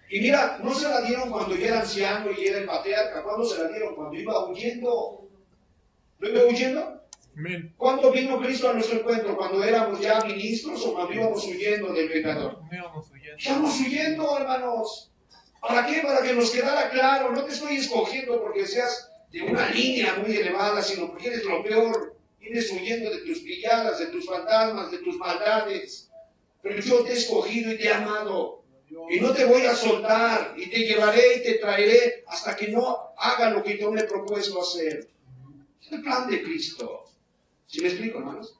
S1: Y mira, no se la dieron cuando ya era anciano y era el patriarca. ¿Cuándo se la dieron? Cuando iba huyendo. ¿No iba huyendo? Amén. ¿Cuándo vino Cristo a nuestro encuentro? ¿Cuando éramos ya ministros o cuando íbamos huyendo del pecador? Íbamos huyendo, hermanos. ¿Para qué? Para que nos quedara claro. No te estoy escogiendo porque seas de una línea muy elevada, sino porque eres lo peor. Vienes huyendo de tus pilladas, de tus fantasmas, de tus maldades. Pero yo te he escogido y te he amado. Y no te voy a soltar. Y te llevaré y te traeré hasta que no haga lo que yo me he propuesto hacer. Es el plan de Cristo. ¿Sí me explico, hermanos?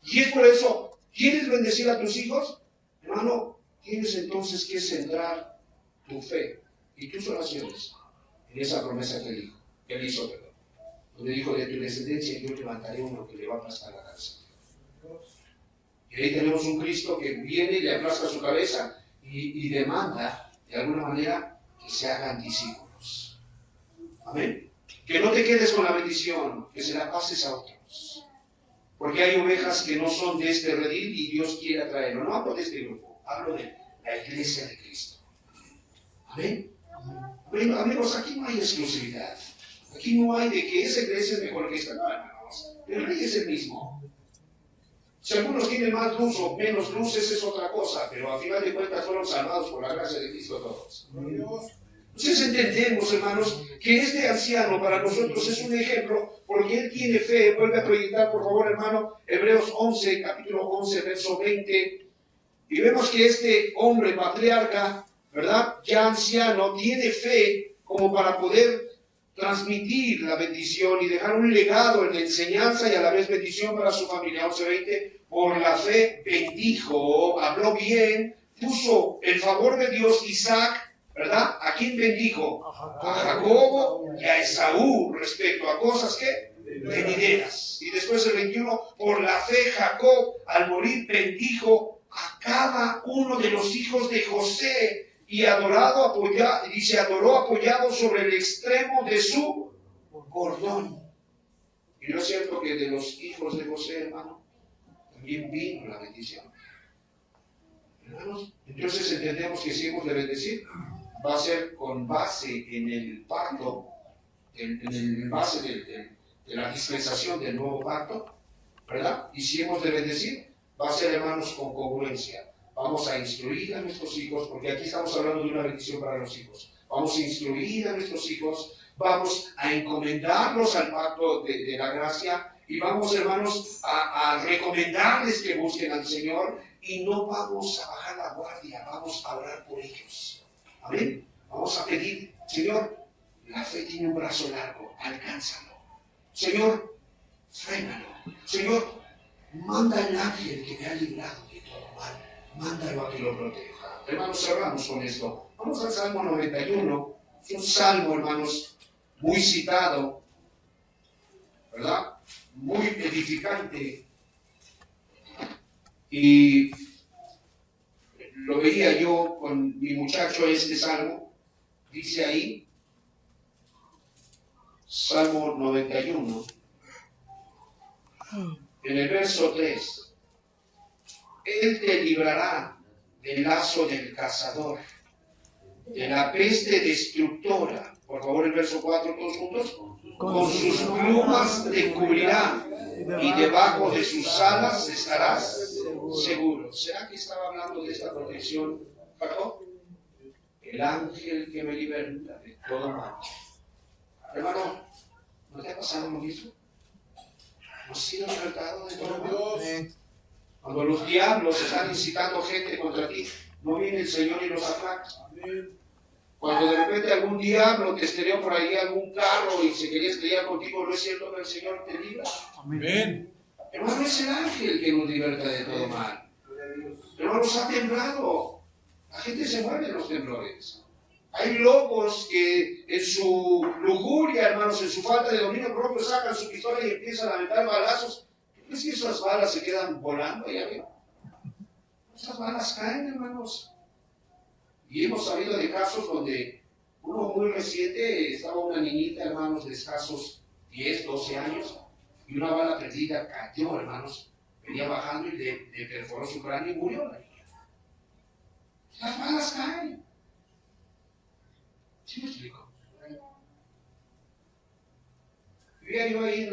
S1: Y es por eso, ¿quieres bendecir a tus hijos? Hermano, tienes entonces que centrar tu fe y tus oraciones en esa promesa que dijo, que él hizo, perdón, donde dijo, de tu descendencia yo levantaré uno que le va a aplastar la cabeza. Y ahí tenemos un Cristo que viene y le aplasta su cabeza y demanda, de alguna manera, que se hagan discípulos. Amén. Que no te quedes con la bendición, que se la pases a otros. Porque hay ovejas que no son de este redil y Dios quiere atraerlo. No hablo de este grupo, hablo de la iglesia de Cristo. Amén. Amigos, aquí no hay exclusividad. Aquí no hay de que esa iglesia es mejor que esta. No, hermanos. El rey es el mismo. Si algunos tienen más luz o menos luz, esa es otra cosa, pero a final de cuentas fueron salvados por la gracia de Cristo todos. Entonces entendemos, hermanos, que este anciano para nosotros es un ejemplo, porque él tiene fe. Vuelve a proyectar, por favor, hermano, Hebreos 11, capítulo 11, verso 20, y vemos que este hombre patriarca, ¿verdad?, ya anciano, tiene fe como para poder transmitir la bendición y dejar un legado en la enseñanza y a la vez bendición para su familia. 11:20, por la fe bendijo, habló bien, puso el favor de Dios. Isaac, ¿verdad? ¿A quién bendijo? A Jacobo y a Esaú, respecto a cosas que venideras. Y después el 21, por la fe Jacob al morir bendijo a cada uno de los hijos de José, y adoró apoyado sobre el extremo de su cordón. Y no es cierto que de los hijos de José, hermano, también vino la bendición. Hermanos, entonces entendemos que si hemos de bendecir, va a ser con base en el pacto, en el base de la dispensación del nuevo pacto, ¿verdad? Y si hemos de bendecir, va a ser, hermanos, con congruencia. Vamos a instruir a nuestros hijos, porque aquí estamos hablando de una bendición para los hijos. Vamos a instruir a nuestros hijos, vamos a encomendarlos al pacto de la gracia, y vamos, hermanos, a recomendarles que busquen al Señor, y no vamos a bajar la guardia, vamos a orar por ellos. Amén. Vamos a pedir, Señor, la fe tiene un brazo largo, alcánzalo. Señor, frénalo. Señor, manda el ángel que me ha librado de todo mal. Mándalo a que lo proteja. Hermanos, cerramos con esto. Vamos al Salmo 91. Es un salmo, hermanos, muy citado, ¿verdad? Muy edificante. Y lo veía yo con mi muchacho, este salmo. Dice ahí, Salmo 91, en el verso 3. Él te librará del lazo del cazador, de la peste destructora. Por favor, el verso 4, todos juntos. Con sus plumas te cubrirá y debajo de sus alas estarás seguro. ¿Será que estaba hablando de esta protección, Jacob? El ángel que me liberta de todo mal. Hermano, ¿no te ha pasado lo mismo? ¿No has sido libertado de todo mal? Cuando los diablos están incitando gente contra ti, no viene el Señor y los aplaca. Cuando de repente algún diablo te estrelló por ahí algún carro y se quería estrellar contigo, ¿no es cierto que el Señor te libra? Amén. Hermano, es el ángel que nos liberta de todo mal. Hermanos, ha temblado. La gente se muere en los temblores. Hay locos que en su lujuria, hermanos, en su falta de dominio propio, sacan su pistola y empiezan a aventar balazos. ¿Es que esas balas se quedan volando ahí arriba? Esas balas caen, hermanos. Y hemos sabido de casos donde uno muy reciente, estaba una niñita, hermanos, de escasos 10, 12 años, y una bala perdida cayó, hermanos, venía bajando y le perforó su cráneo y murió la niña. Las balas caen. ¿Sí me explico? Vivía yo ahí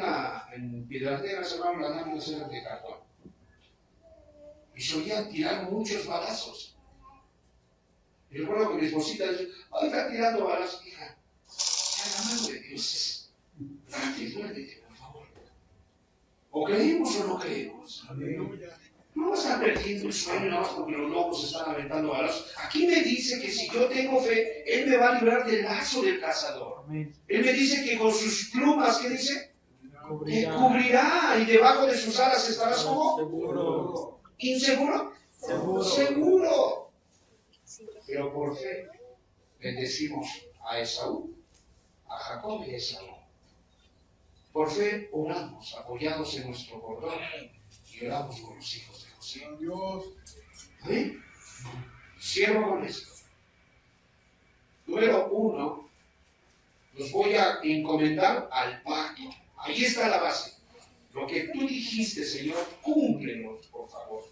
S1: en Piedras, hermano, las láminas eran de cartón. Y se oían tirar muchos balazos. Y recuerdo que mi esposita dice, ¡ay, está tirando balazos! Hija, ya la mano de Dios es grande, duérmete, por favor. O creemos o no creemos. No vas a estar perdiendo el sueño nada más porque los locos están aventando balazos. Aquí me dice que si yo tengo fe, Él me va a librar del lazo del cazador. Él me dice que con sus plumas, ¿qué dice? Te cubrirá y debajo de sus alas estarás como seguro. ¿Inseguro? Seguro. Pero por fe bendecimos a Esaú a Jacob y a Esaú. Por fe oramos, apoyados en nuestro cordón, y oramos por los hijos de José. ¿Amén? Cierro con esto. Número 1, los voy a encomendar al pacto. Ahí está la base. Lo que tú dijiste, Señor, cúmplelo, por favor.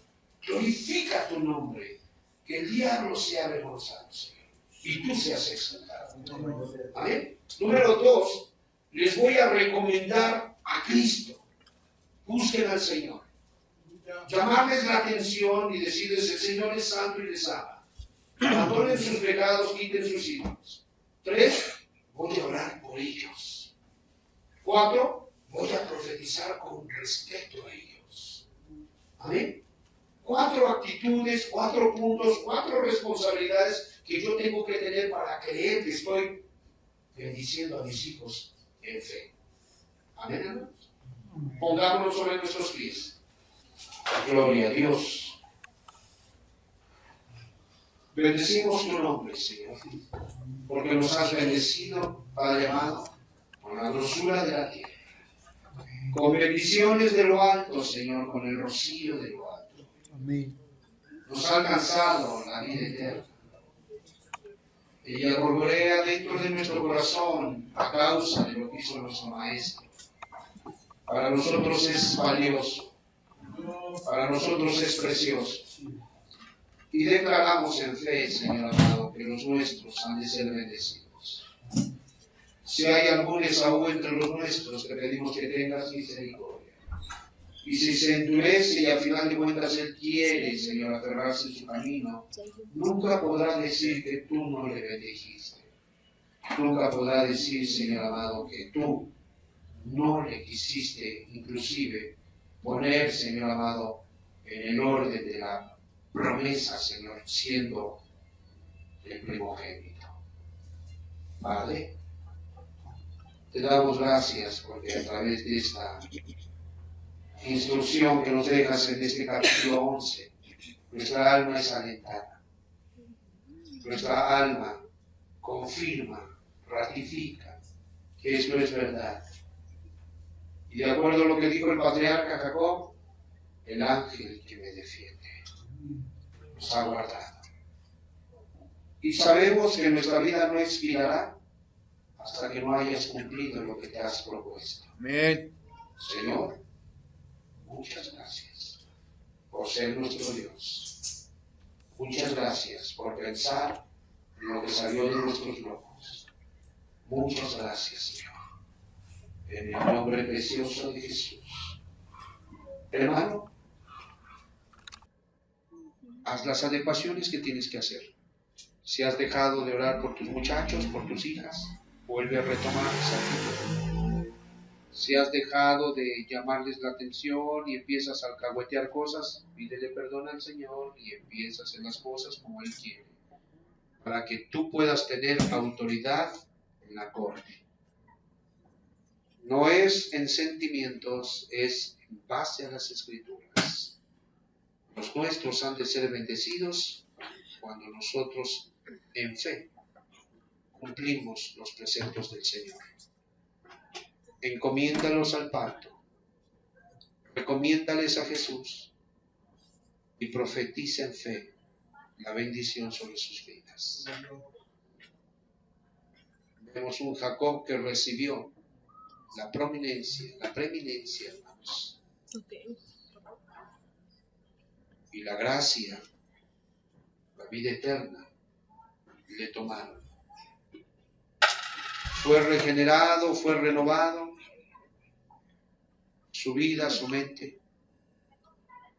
S1: Glorifica tu nombre. Que el diablo sea avergonzado, Señor, y tú seas exaltado. ¿Amén? Número 2, les voy a recomendar a Cristo. Busquen al Señor. Llamarles la atención y decirles: el Señor es santo y les ama. Abandonen sus pecados, quiten sus ídolos. 3, voy a orar por ellos. 4, voy a profetizar con respecto a ellos. Amén. 4 actitudes, 4 puntos, 4 responsabilidades que yo tengo que tener para creer que estoy bendiciendo a mis hijos en fe. Amén, hermanos. Pongámonos sobre nuestros pies. Gloria a Dios. Bendecimos tu nombre, Señor, porque nos has bendecido, Padre amado, con la grosura de la tierra, con bendiciones de lo alto, Señor, con el rocío de lo alto. Amén. Nos ha alcanzado la vida eterna. Ella borborea dentro de nuestro corazón a causa de lo que hizo nuestro Maestro. Para nosotros es valioso, para nosotros es precioso. Y declaramos en fe, Señor amado, que los nuestros han de ser bendecidos. Si hay algún Esaú entre los nuestros, te pedimos que tengas misericordia. Y si se endurece y al final de cuentas él quiere, Señor, aferrarse en su camino, nunca podrá decir que tú no le bendijiste. Nunca podrá decir, Señor amado, que tú no le quisiste inclusive poner, Señor amado, en el orden de la promesa, Señor, siendo el primogénito. Padre, te damos gracias porque a través de esta instrucción que nos dejas en este capítulo 11, nuestra alma es alentada. Nuestra alma confirma, ratifica que esto es verdad. Y de acuerdo a lo que dijo el patriarca Jacob, el ángel que me defiende nos ha guardado. Y sabemos que nuestra vida no expirará hasta que no hayas cumplido lo que te has propuesto. Amén. Señor, muchas gracias por ser nuestro Dios. Muchas gracias por pensar en lo que salió de nuestros lomos. Muchas gracias, Señor. En el nombre precioso de Jesús. Hermano, haz las adecuaciones que tienes que hacer. Si has dejado de orar por tus muchachos, por tus hijas, vuelve a retomar esa actitud. Si has dejado de llamarles la atención y empiezas a alcahuetear cosas, pídele perdón al Señor y empiezas en las cosas como Él quiere, para que tú puedas tener autoridad en la corte. No es en sentimientos, es en base a las Escrituras. Los nuestros han de ser bendecidos cuando nosotros en fe cumplimos los preceptos del Señor. Encomiéndalos al pacto, recomiéndales a Jesús y profetiza en fe la bendición sobre sus vidas. Vemos un Jacob que recibió la preeminencia, hermanos. Y la gracia, la vida eterna, le tomaron. Fue regenerado, fue renovado, su vida, su mente.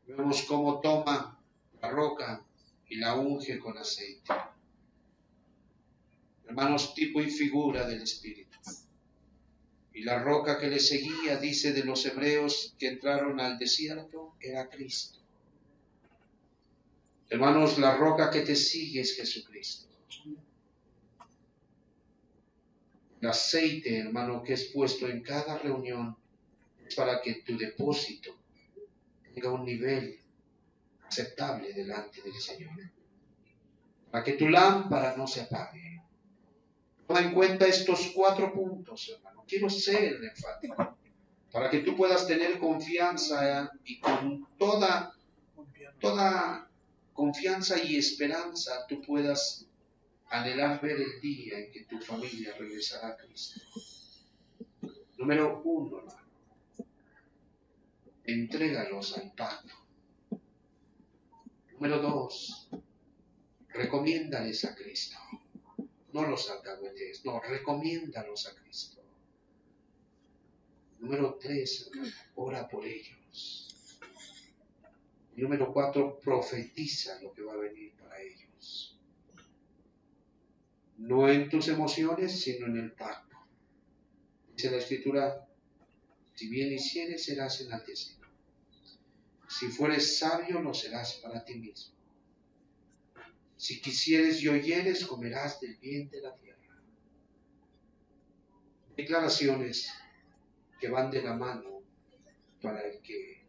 S1: Vemos cómo toma la roca y la unge con aceite. Hermanos, tipo y figura del Espíritu. Y la roca que le seguía, dice de los hebreos que entraron al desierto, era Cristo. Hermanos, la roca que te sigue es Jesucristo. El aceite, hermano, que es puesto en cada reunión es para que tu depósito tenga un nivel aceptable delante del Señor. Para que tu lámpara no se apague. Toma en cuenta estos 4 puntos, hermano. Quiero ser enfático para que tú puedas tener confianza y con toda confianza y esperanza tú puedas anhelar ver el día en que tu familia regresará a Cristo. Número 1, hermano. Entrégalos al pacto. Número 2, recomiéndales a Cristo. No los alcahuetes, no, recomiéndalos a Cristo. Número 3, ora por ellos. Y número 4, profetiza lo que va a venir para ellos. No en tus emociones, sino en el pacto. Dice la Escritura, si bien hicieres, serás enaltecido. Si fueres sabio, lo serás para ti mismo. Si quisieres y oyeres, comerás del bien de la tierra. Declaraciones que van de la mano para el que,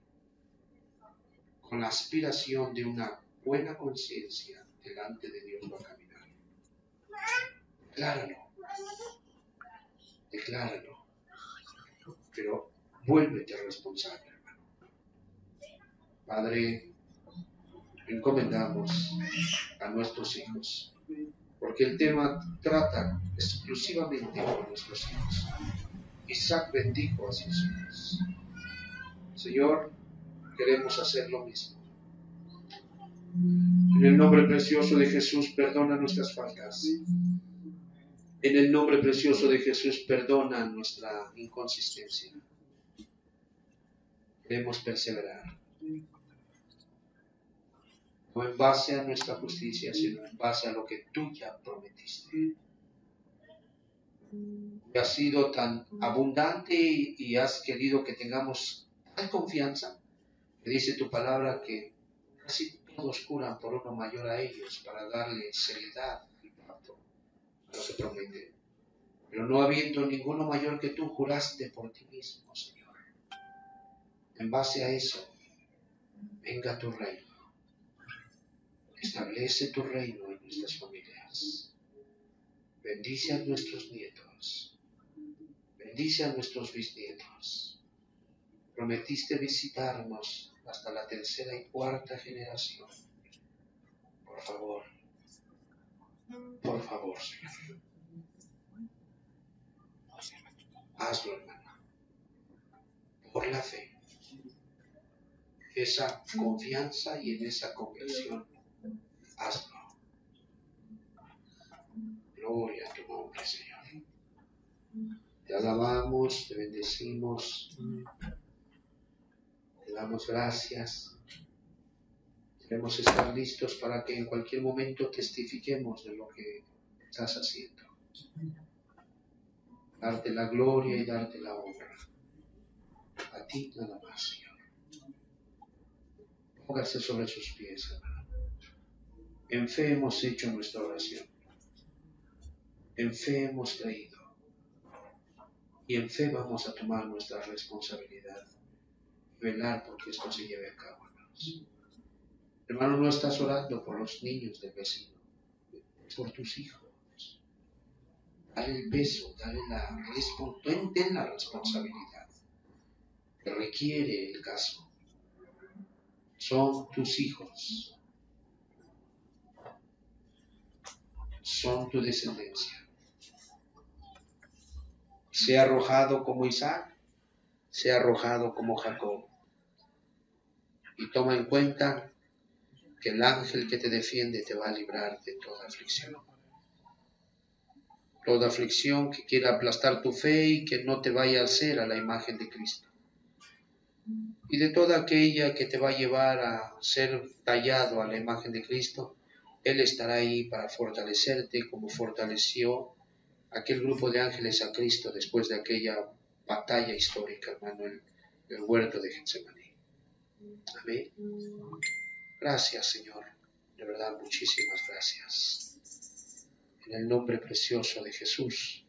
S1: con la aspiración de una buena conciencia delante de Dios, va a caminar. Decláralo, pero vuélvete responsable, hermano. Padre, encomendamos a nuestros hijos, porque el tema trata exclusivamente con nuestros hijos. Isaac bendijo a sus hijos. Señor, queremos hacer lo mismo. En el nombre precioso de Jesús, perdona nuestras faltas. En el nombre precioso de Jesús, perdona nuestra inconsistencia. Queremos perseverar. No en base a nuestra justicia, sino en base a lo que tú ya prometiste. Y has sido tan abundante y has querido que tengamos tal confianza, que dice tu palabra que casi todos juran por uno mayor a ellos para darle seriedad y pacto a lo que prometen. Pero no habiendo ninguno mayor que tú, juraste por ti mismo, Señor. En base a eso, venga tu reino. Establece tu reino en nuestras familias. Bendice a nuestros nietos. Bendice a nuestros bisnietos. Prometiste visitarnos hasta la 3ª y 4ª generación. Por favor, Señor. Hazlo, hermano. Por la fe. Esa confianza y en esa convicción, hazlo. Gloria a tu nombre, Señor. Te alabamos, te bendecimos, te damos gracias. Queremos estar listos para que en cualquier momento testifiquemos de lo que estás haciendo. Darte la gloria y darte la honra. A ti nada más, Señor. Póngase sobre sus pies, hermano. En fe hemos hecho nuestra oración. En fe hemos creído. Y en fe vamos a tomar nuestra responsabilidad y velar porque esto se lleve a cabo, hermanos. Hermano, no estás orando por los niños del vecino, es por tus hijos. Dale el peso, ten la responsabilidad que requiere el caso. Son tus hijos, son tu descendencia. Sea arrojado como Isaac, sea arrojado como Jacob. Y toma en cuenta que el ángel que te defiende te va a librar de toda aflicción. Toda aflicción que quiera aplastar tu fe y que no te vaya a hacer a la imagen de Cristo. Y de toda aquella que te va a llevar a ser tallado a la imagen de Cristo, Él estará ahí para fortalecerte como fortaleció aquel grupo de ángeles a Cristo después de aquella batalla histórica, hermano, el huerto de Getsemaní. Amén. Gracias, Señor. De verdad, muchísimas gracias. En el nombre precioso de Jesús.